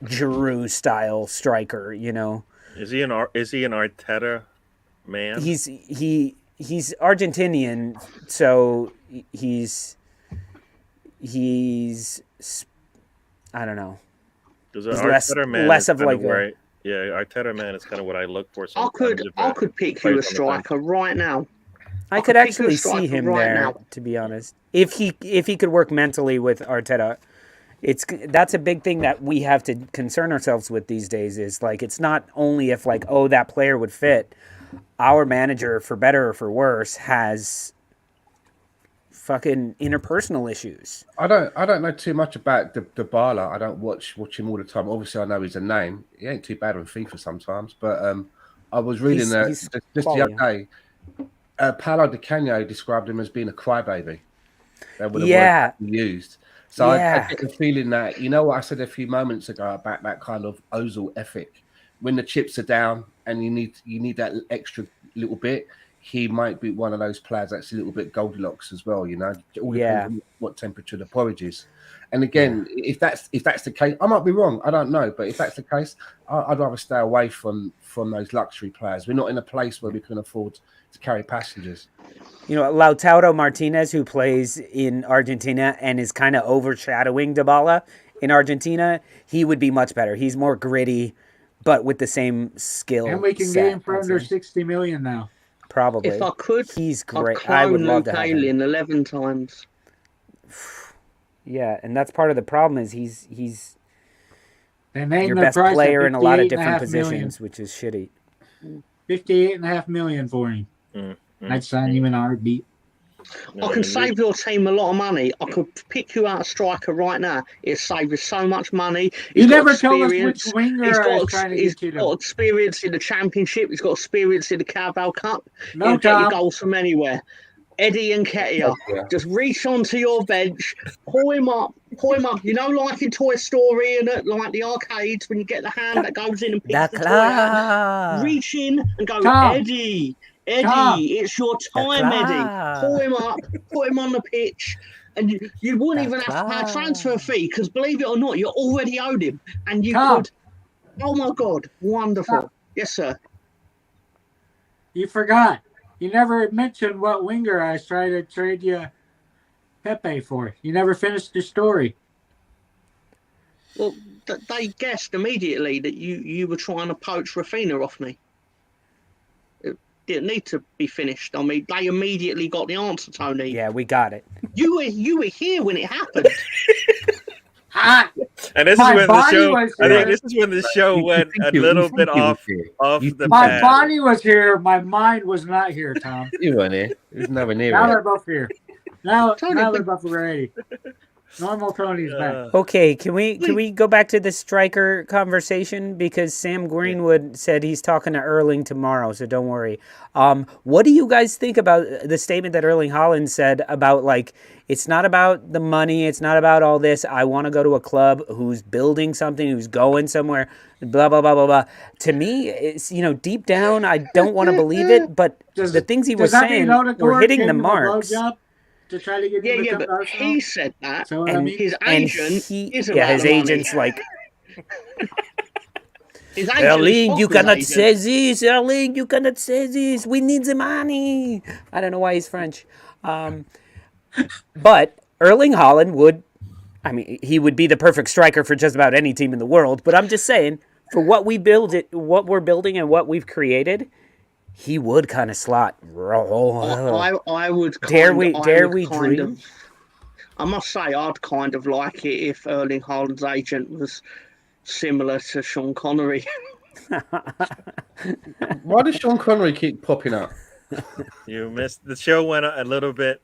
Giroud style striker. Is he an Arteta man? He's Argentinian, so he's I don't know. He's less of like a. Yeah, Arteta man is kind of what I look for. I could pick you a striker right now. I could actually see him there, now. to be honest. If he could work mentally with Arteta, that's a big thing that we have to concern ourselves with these days. Is like it's not only if like that player would fit. Our manager, for better or for worse, has fucking interpersonal issues. I don't know too much about Dybala. I don't watch him all the time. Obviously, I know he's a name. He ain't too bad on FIFA sometimes. But I was reading just the other day. Paulo Di Canio described him as being a crybaby. That would have used. So I get the feeling that what I said a few moments ago about that kind of Ozil ethic. When the chips are down and you need that extra little bit, he might be one of those players that's a little bit Goldilocks as well. You know, it all Yeah. depends on what temperature the porridge is. And again, if that's the case, I might be wrong. I don't know, but if that's the case, I'd rather stay away from those luxury players. We're not in a place where we can afford to carry passengers. You know, Lautaro Martinez, who plays in Argentina and is kind of overshadowing Dybala in Argentina, he would be much better. He's more gritty, but with the same skill. And we can get him for under 60 million now. Probably. If I could, he's I'd great. I would clone love Luke to have him. Ayling 11 times. Yeah, and that's part of the problem is he's They named your the best price player at in a lot of 58.5 different million. positions, which is shitty. 58.5 million for him. I'd sign him in a heartbeat. I can save your team a lot of money. I could pick you out a striker right now. It'd save you so much money. You never told us which winger He's I was got, trying to he's get you got to. experience in the Championship. He's got experience in the Carabao Cup. No, He'll get you Tom. goals from anywhere. Eddie and Ketia, just reach onto your bench, pull him up. You know, like in Toy Story and like the arcades, when you get the hand that goes in and picks the toy out. Reach in and go, Tom. Eddie, Tom. it's your time, Eddie. Pull him up, put him on the pitch, and you wouldn't even have to pay a transfer fee because, believe it or not, you already owed him, and you Tom. could. Oh my God, wonderful! Tom. Yes, sir. You forgot. You never mentioned what winger I was trying to trade you Pepe for. You never finished the story. Well, they guessed immediately that you were trying to poach Rafinha off me. It didn't need to be finished. I mean, they immediately got the answer, Tony. Yeah, we got it. You were here when it happened. And this is My when the body show. was I think here. this is when the show went a little bit off the My path. body was here. My mind was not here, Tom. You weren't here. There's nowhere near Now it. they're both here. Now Tony, they're both ready. Normal Tony's back. Okay, can we go back to the striker conversation because Sam Greenwood said he's talking to Erling tomorrow, so don't worry. What do you guys think about the statement that Erling Haaland said about like it's not about the money, it's not about all this. I want to go to a club who's building something, who's going somewhere, blah blah blah blah blah. To me, it's deep down I don't want to believe it, but the things he was saying were hitting the marks. To try to get him to come but to Arsenal? he said that, So, and I mean, his agent is about his the money. agent's like, His agent Erling, is you Pogba's cannot agent. say this. Erling, you cannot say this. We need the money. I don't know why he's French. But Erling Haaland would, he would be the perfect striker for just about any team in the world. But I'm just saying, for what we're building and what we've created, he would kind of slot. I would. Dare we dream? I must say, I'd kind of like it if Erling Haaland's agent was similar to Sean Connery. Why does Sean Connery keep popping up? You missed the show. Went a little bit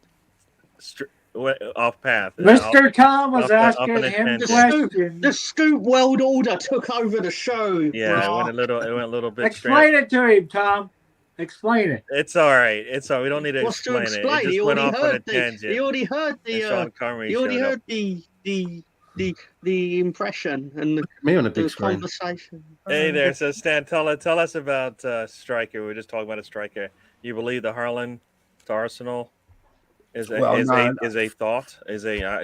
off path. Mr. Tom was off asking an him tangent. questions. The Scoop World Order took over the show. Yeah, bro. it went a little bit. Explain it to him, Tom. Explain it. It's all right. It's all. We don't need to What's to explain it. explain? It He just went already off on a heard tangent. He already heard And Sean Connery He already showed heard up. the impression and Me on a the big screen. conversation. Hey there, so Stan, tell us about striker. We were just talking about a striker. You believe the Haaland to Arsenal is a thought?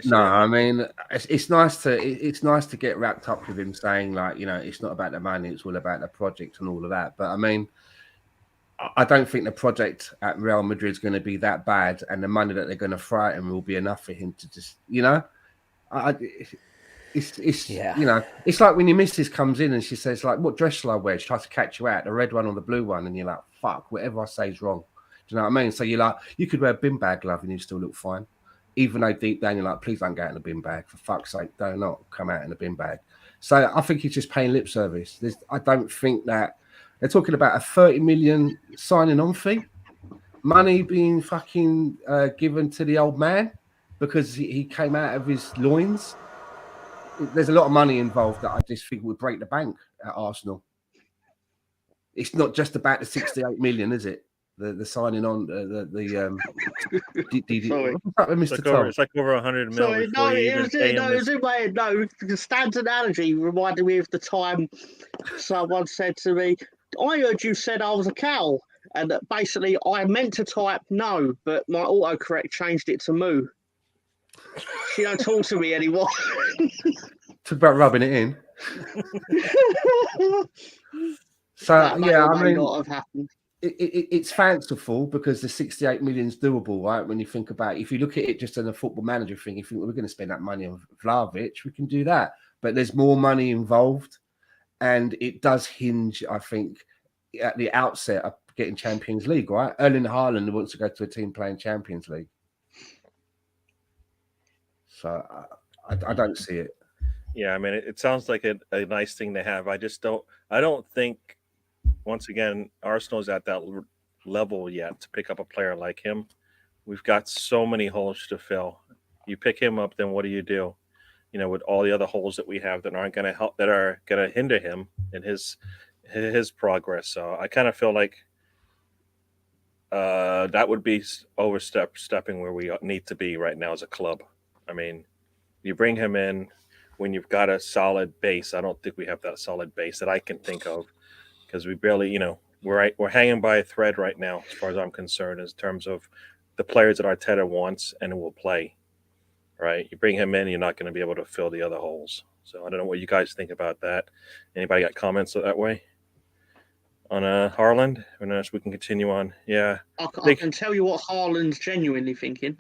No, I mean it's nice to get wrapped up with him saying like it's not about the money, it's all about the project and all of that. But I mean, I don't think the project at Real Madrid is going to be that bad, and the money that they're going to throw at him will be enough for him to just it's like when your missus comes in and she says like, what dress shall I wear? She tries to catch you out, the red one or the blue one, and you're like, fuck, whatever I say is wrong. Do you know what I mean? So you're like, you could wear a bin bag glove and you still look fine, even though deep down you're like, please don't go out in a bin bag, for fuck's sake, don't not come out in a bin bag. So I think he's just paying lip service. I don't think that they're talking about a 30 million signing on fee, money being fucking given to the old man because he came out of his loins. There's a lot of money involved that I just think would break the bank at Arsenal. It's not just about the 68 million, is it? The signing on Sorry. what's up with Mr. Tom? It's like over 100 mil. Sorry, no, it was in my no. The Stan's analogy reminded me of the time someone said to me, "I heard you said I was a cow," And basically, I meant to type no, but my autocorrect changed it to moo. She don't talk to me anymore. Talk about rubbing it in. So That may yeah, or I may mean, not have happened. it's fanciful because the 68 million is doable, right? When you think about it, if you look at it just on a football manager thing, if you think we're going to spend that money on Vlahovic, we can do that. But there's more money involved, and it does hinge, I think, at the outset of getting Champions League, right? Erling Haaland wants to go to a team playing Champions League. So I don't see it. Yeah, I mean, it sounds like a nice thing to have. I don't think, once again, Arsenal's at that level yet to pick up a player like him. We've got so many holes to fill. You pick him up, then what do? With all the other holes that we have that aren't going to help, that are going to hinder him in his progress. So I kind of feel like that would be stepping where we need to be right now as a club. I mean, you bring him in when you've got a solid base. I don't think we have that solid base that I can think of, because we barely, we're hanging by a thread right now, as far as I'm concerned, in terms of the players that Arteta wants and will play. Right, you bring him in, you're not going to be able to fill the other holes. So I don't know what you guys think about that. Anybody got comments that way on Haaland? Or else we can continue on. Yeah, I can tell you what Haaland's genuinely thinking.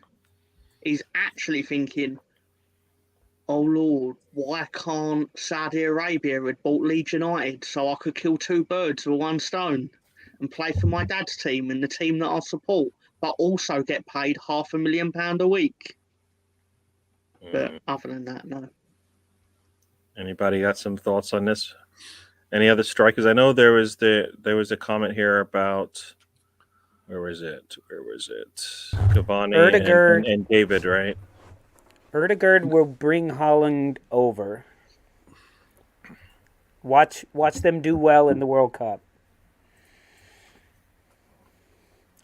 He's actually thinking, oh Lord, why can't Saudi Arabia had bought Leeds United so I could kill two birds with one stone and play for my dad's team and the team that I support, but also get paid £500,000 a week? But other than that, no. Anybody got some thoughts on this? Any other strikers? I know there was a comment here about where was it? Cavani and David, right? Erdegaard will bring Haaland over. Watch them do well in the World Cup.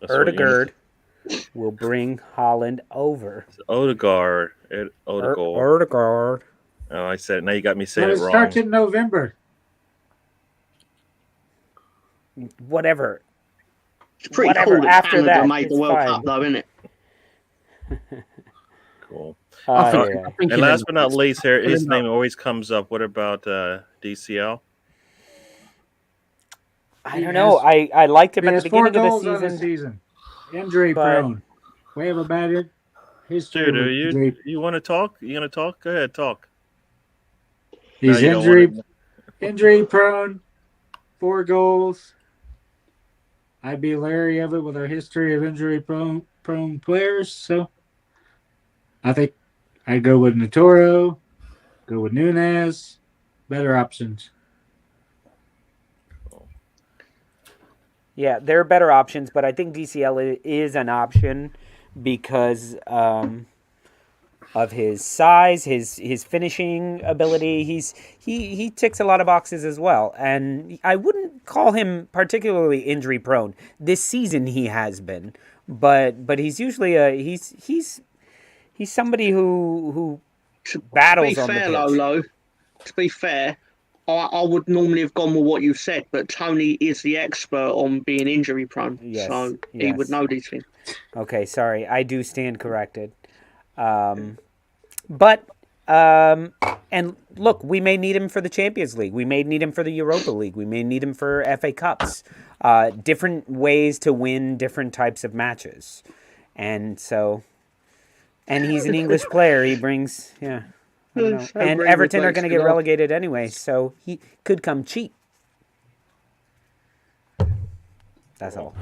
Erdegaard will bring Haaland over. Odegaard. Erdegaard. Oh, I said it. Now you got me saying But it it wrong. starts in November. Whatever. It's pretty Whatever cool that after Canada that, made the it's World fine. Cup, though, isn't it? Cool. I think And last but not least, here his name always comes up. What about DCL? I don't know. I liked him He at the has 4 beginning of goals the on the season. season. Injury But- prone. We have a bad history. Dude, with injury. you want to talk? You gonna talk? Go ahead, talk. He's No, you don't wanna- injury prone. 4 goals. I'd be leery of it with our history of injury prone players. So I think I'd go with Natoro, go with Nunez. Better options. Yeah, there are better options, but I think DCL is an option because of his size, his finishing ability. He ticks a lot of boxes as well, and I wouldn't call him particularly injury prone. This season he has been, but he's usually he's somebody who battles on the pitch. Lolo, to be fair, I would normally have gone with what you said, but Tony is the expert on being injury prone, Yes, so he would know these things. Okay, sorry, I do stand corrected. But and look, we may need him for the Champions League. We may need him for the Europa League. We may need him for FA Cups. Different ways to win different types of matches, and he's an English player. He brings I don't know. And Everton are going to get relegated anyway, so he could come cheap. That's all.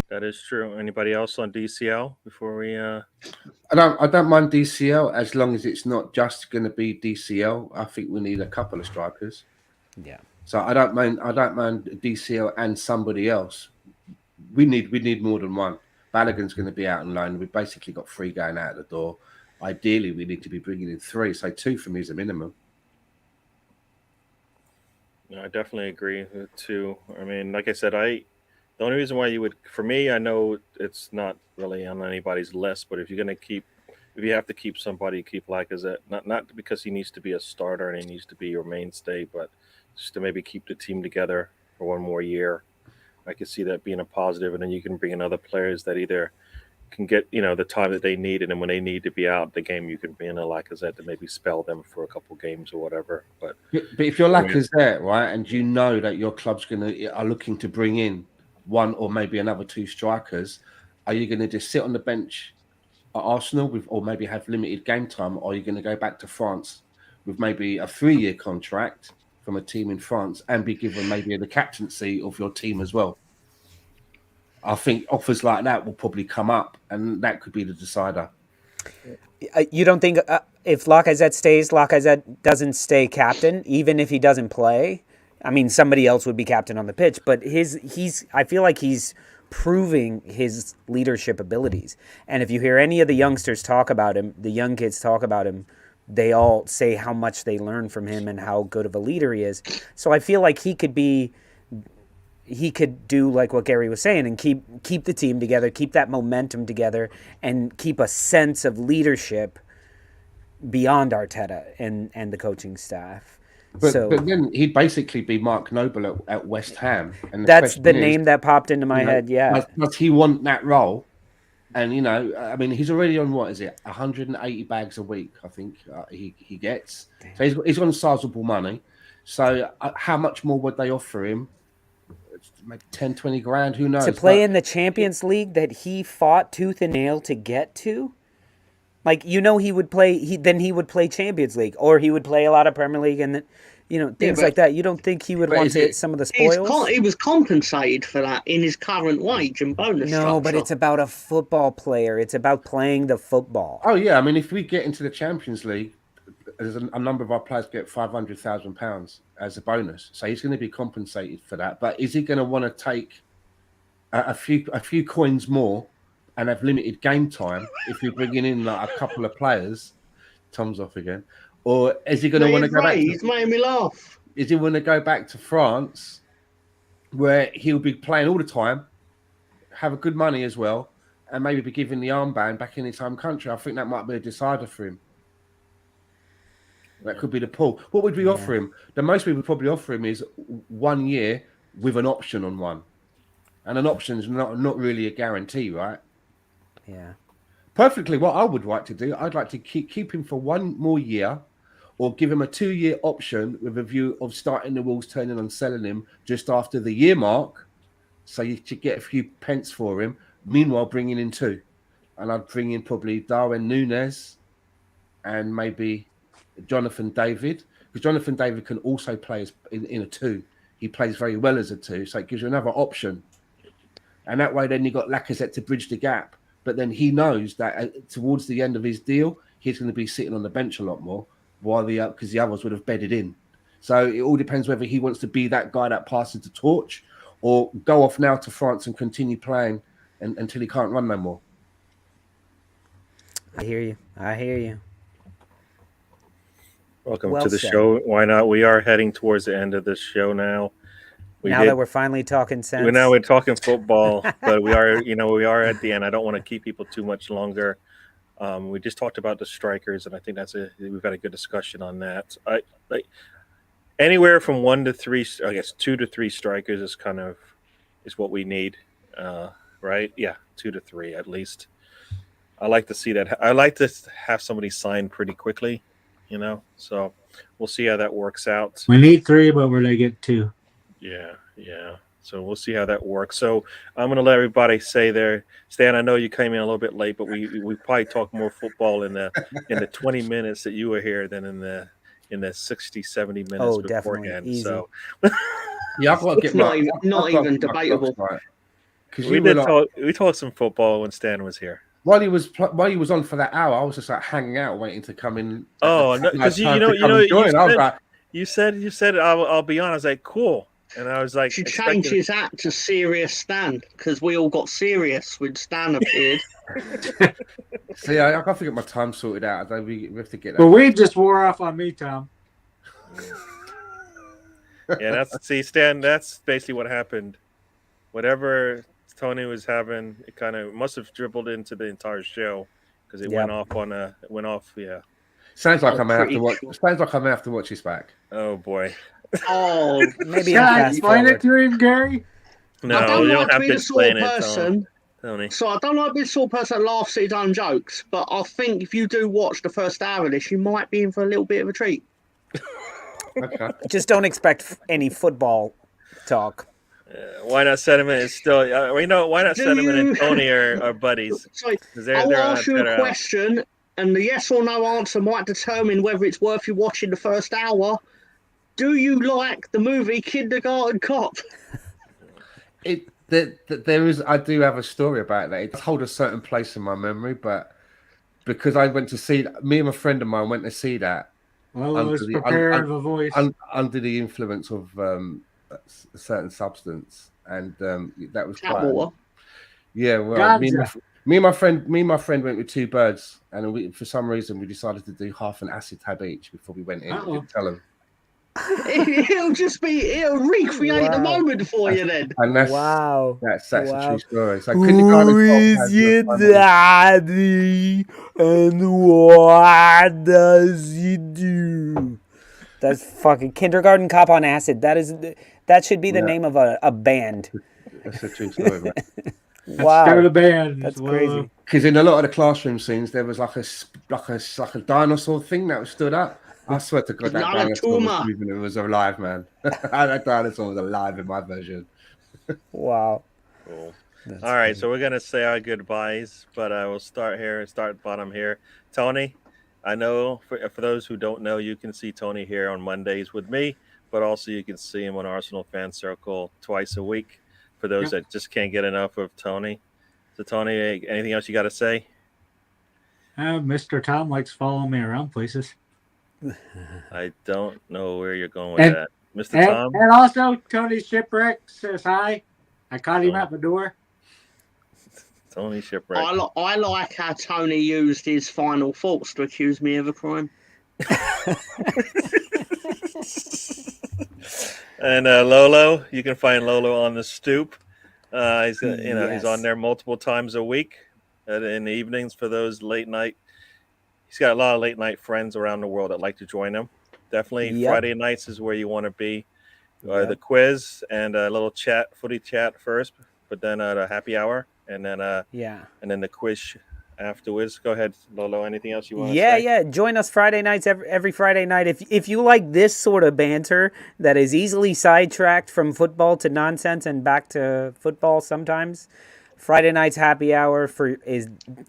That is true. Anybody else on DCL before we? I don't mind DCL as long as it's not just going to be DCL. I think we need a couple of strikers. Yeah. So I don't mind DCL and somebody else. We need more than one. Balogun's going to be out on loan. We've basically got 3 going out the door. Ideally, we need to be bringing in 3. So 2 for me is a minimum. No, I definitely agree with 2. I mean, like I said, the only reason why you would, for me, I know it's not really on anybody's list, but if you have to keep somebody, keep Lacazette. Not because he needs to be a starter and he needs to be your mainstay, but just to maybe keep the team together for one more year. I could see that being a positive, and then you can bring in other players that either can get the time that they need, and then when they need to be out the game, you can bring in a Lacazette to maybe spell them for a couple games or whatever. But if you're Lacazette, right, and you know that your club's are looking to bring in one or maybe another two strikers, are you going to just sit on the bench at Arsenal or maybe have limited game time, or are you going to go back to France with maybe a 3-year contract from a team in France and be given maybe the captaincy of your team as well? I think offers like that will probably come up, and that could be the decider. You don't think if Lacazette stays, Lacazette doesn't stay captain, even if he doesn't play? I mean, somebody else would be captain on the pitch, but I feel like he's proving his leadership abilities. And if you hear any of the youngsters talk about him, the young kids talk about him, they all say how much they learn from him and how good of a leader he is. So I feel like he could do like what Gary was saying and keep the team together, keep that momentum together, and keep a sense of leadership beyond Arteta and the coaching staff. But then he'd basically be Mark Noble at West Ham. And that's the name that popped into my head, yeah. Does he want that role? And, I mean, he's already on, 180 bags a week, I think he gets. Damn. So he's on sizable money. So how much more would they offer him? Maybe 10, 20 grand, who knows? To play in the Champions League that he fought tooth and nail to get to? Like, he would play, he would play Champions League, or he would play a lot of Premier League and, things like that. You don't think he would want to get some of the spoils? He was compensated for that in his current wage and bonus structure. No, but it's about a football player. It's about playing the football. Oh, yeah. I mean, if we get into the Champions League, there's a number of our players get £500,000 as a bonus, so he's going to be compensated for that. But is he going to want to take a few coins more and have limited game time if you're bringing in like a couple of players? Tom's off again. Or is he going to want to go back? He's made me laugh. Is he want to go back to France, where he'll be playing all the time, have a good money as well, and maybe be given the armband back in his home country? I think that might be a decider for him. That could be the pull. What would we offer him? The most we would probably offer him is 1 year with an option on one. And an option is not really a guarantee, right? Yeah. Perfectly what I would like to do, I'd like to keep him for 1 more year, or give him a 2-year option with a view of starting the wheels turning on selling him just after the year mark, so you should get a few pence for him. Meanwhile, bringing in 2. And I'd bring in probably Darwin Núñez and maybe Jonathan David, because Jonathan David can also play in a 2. He plays very well as a 2, so it gives you another option. And that way, then you got Lacazette to bridge the gap. But then he knows that towards the end of his deal, he's going to be sitting on the bench a lot more, while because the others would have bedded in. So it all depends whether he wants to be that guy that passes the torch, or go off now to France and continue playing until he can't run no more. I hear you. Welcome to the show. Why not? We are heading towards the end of this show now. That we're finally talking sense. Now we're talking football, but we are at the end. I don't want to keep people too much longer. We just talked about the strikers, and I think we've had a good discussion on that. Anywhere from 1 to 3, I guess 2 to 3 strikers is what we need, right? Yeah, 2 to 3 at least. I like to see that. I like to have somebody sign pretty quickly. So we'll see how that works out. We need 3, but we're going to get 2. Yeah. So we'll see how that works. So I'm going to let everybody say there. Stan, I know you came in a little bit late, but we probably talked more football in the 20 minutes that you were here than in the 60, 70 minutes beforehand. Easy. So yeah, I've got to get not even debatable. We talked some football when Stan was here. While he was on for that hour, I was just like hanging out, waiting to come in. Oh no, because you said I'll be on. I was like, cool, and I was like, she changed his act to Serious Stan because we all got serious when Stan appeared. So yeah, I have to get my time sorted out. We have to get that. But we just wore off on me, Tom. Yeah, Stan. That's basically what happened. Whatever Tony was having, it kind of must have dribbled into the entire show because it went off. Yeah. Sounds like I may have to watch this back. Oh boy. Oh, maybe explain it to him, Gary. I No, don't you like don't to have be to the sort explain of it, person. Tony. So I don't like to be the sort of person that laughs at his own jokes. But I think if you do watch the first hour of this, you might be in for a little bit of a treat. Okay. Just don't expect any football talk. Why not sentiment is still? Why not Do sentiment you- and Tony are buddies? So 'Cause I'll they're ask you better a out. question, and the yes or no answer might determine whether it's worth you watching the first hour. Do you like the movie Kindergarten Cop? There is. I do have a story about that. It does hold a certain place in my memory, but because I went to see, me and a friend of mine went to see that Lolo's preparing the voice. under the influence of a certain substance, and that was Tap quite. water. Yeah, well, Ganja. me and my friend went with two birds, and for some reason we decided to do half an acid tab each before we went in. We didn't tell them. It'll recreate the Wow. moment for you then. And that's Wow. that's a Wow. true story. So Who Kindergarten Cop is has your the final- daddy and what does he do? That's fucking Kindergarten Cop on acid. That should be the Yeah. name of a band. That's a true story, man. Start Wow. a band. That's Lolo. crazy. Because in a lot of the classroom scenes, there was like a dinosaur thing that was stood up. I swear to God, that Not a dinosaur was tumor. moving. It was alive, man. That dinosaur was alive in my version. Wow. Cool. That's All right, crazy. so we're gonna say our goodbyes, but I will start bottom here. Tony, I know for those who don't know, you can see Tony here on Mondays with me, but also you can see him on Arsenal Fan Circle twice a week. For those that just can't get enough of Tony. So Tony, anything else you got to say? Mr. Tom likes following me around places. I don't know where you're going with And- that, Mr. Tom. And also, Tony Shipwreck says hi. I caught him at the door. Tony Shipwreck. I like how Tony used his final thoughts to accuse me of a crime. And Lolo, you can find Lolo on the stoop. He's he's on there multiple times a week in the evenings for those late night. He's got a lot of late night friends around the world that like to join him. Definitely Yep. Friday nights is where you want to be. Yep. The quiz and a little footy chat first, but then the happy hour and then Yeah. and then the quiz afterwards. Go ahead, Lolo. Anything else you want to Yeah, say? yeah. Join us Friday nights every Friday night. If you like this sort of banter that is easily sidetracked from football to nonsense and back to football sometimes, Friday nights happy hour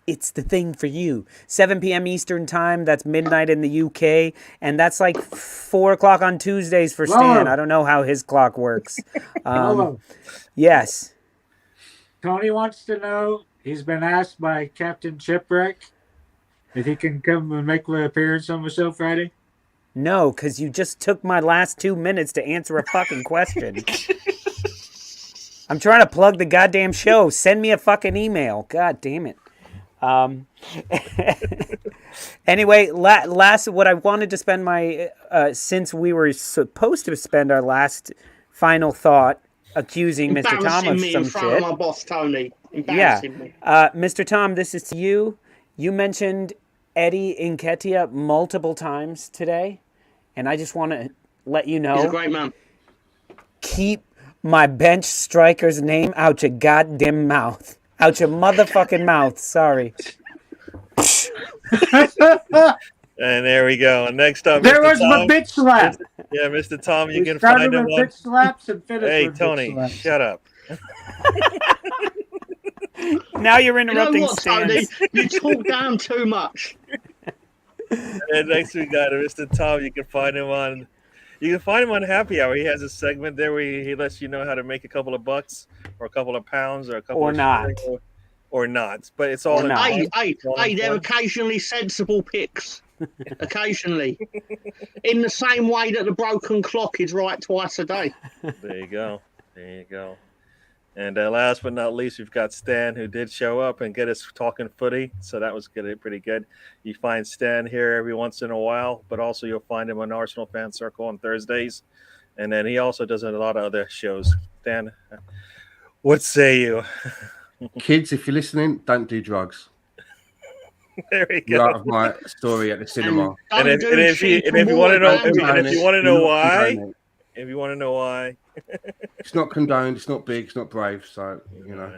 it's the thing for you. 7 p.m. Eastern time. That's midnight in the UK, and that's like 4 o'clock on Tuesdays for Stan. Lolo. I don't know how his clock works. Lolo, Yes. Tony wants to know, he's been asked by Captain Shipwreck if he can come and make an appearance on the show Friday. No, because you just took my last 2 minutes to answer a fucking question. I'm trying to plug the goddamn show. Send me a fucking email. God damn it. Anyway, last what I wanted to spend my since we were supposed to spend our last final thought accusing Mr. Tom Embarrassing of me some in front shit. of my boss, Tony. Yeah. Embarrassing me. Mr. Tom, this is to you. You mentioned Eddie Nketiah multiple times today, and I just want to let you He's a know, great man. keep my bench striker's name out your goddamn mouth. Out your motherfucking mouth. Sorry. And there we go. And next up, There Mr. was Tom. my bitch slap. Yeah, Mr. Tom, you We can started find him with on. bitch slaps and finished Hey, with Tony, bitch slaps. shut up. Now you're You know interrupting what, Tony? Stan. You talk down too much. And next we got Mr. Tom. You can find him on. You can find him on Happy Hour. He has a segment there where he lets you know how to make a couple of bucks or a couple of pounds or a couple Or of not. shillings or not. But it's all Or in not. fun. Hey, they're occasionally sensible picks. Occasionally. In the same way that the broken clock is right twice a day. There you go. There you go. And last but not least, we've got Stan, who did show up and get us talking footy. So that was pretty good. You find Stan here every once in a while, but also you'll find him on Arsenal Fan Circle on Thursdays. And then he also does a lot of other shows. Stan, what say you? Kids, if you're listening, don't do drugs. There we You're go. out of my story at the cinema. And if Don't do you cheap want to know, and and if you want to know why, if you want to know why. It's not condoned. It's not big. It's not brave. So you know.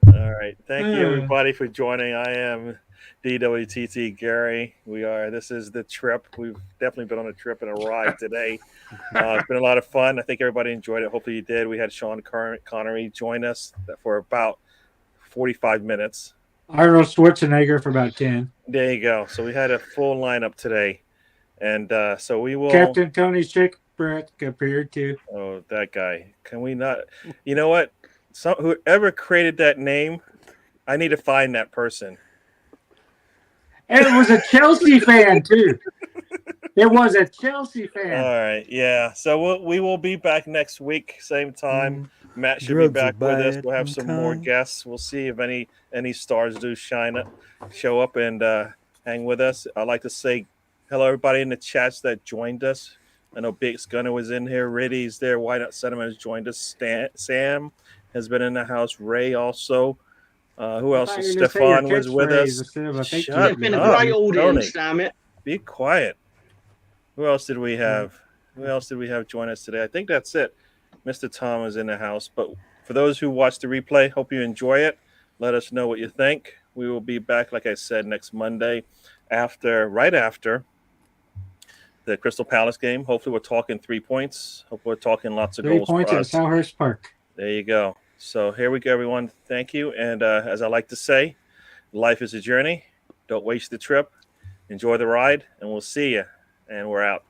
All right. Thank you, everybody, for joining. I am DWTT Gary. This is the trip. We've definitely been on a trip and a ride today. It's been a lot of fun. I think everybody enjoyed it. Hopefully you did. We had Sean Connery join us for about 45 minutes. Arnold Schwarzenegger for about 10. There you go. So we had a full lineup today. And so we will. Captain Tony Shipwreck appeared too. Oh, that guy. Can we not? You know what? Whoever created that name, I need to find that person. And it was a Chelsea fan too. It was a Chelsea fan. All right, yeah. So we will be back next week, same time. Matt should be back with us. We'll have some more guests. We'll see if any stars do show up and hang with us. I'd like to say hello, everybody in the chats that joined us. I know Big Gunner was in here. Riddy's there. Why Not Sentiment has joined us. Sam has been in the house. Ray also. Who else? Stefan was with us. It's been a great audience, damn it. Be quiet. Who else did we have? Who else did we have join us today? I think that's it. Mr. Tom is in the house. But for those who watch the replay, hope you enjoy it. Let us know what you think. We will be back, like I said, next Monday right after the Crystal Palace game. Hopefully we're talking 3 points. Hopefully we're talking lots of goals. 3 points at Selhurst Park. There you go. So here we go, everyone. Thank you. And as I like to say, life is a journey. Don't waste the trip. Enjoy the ride, and we'll see you. And we're out.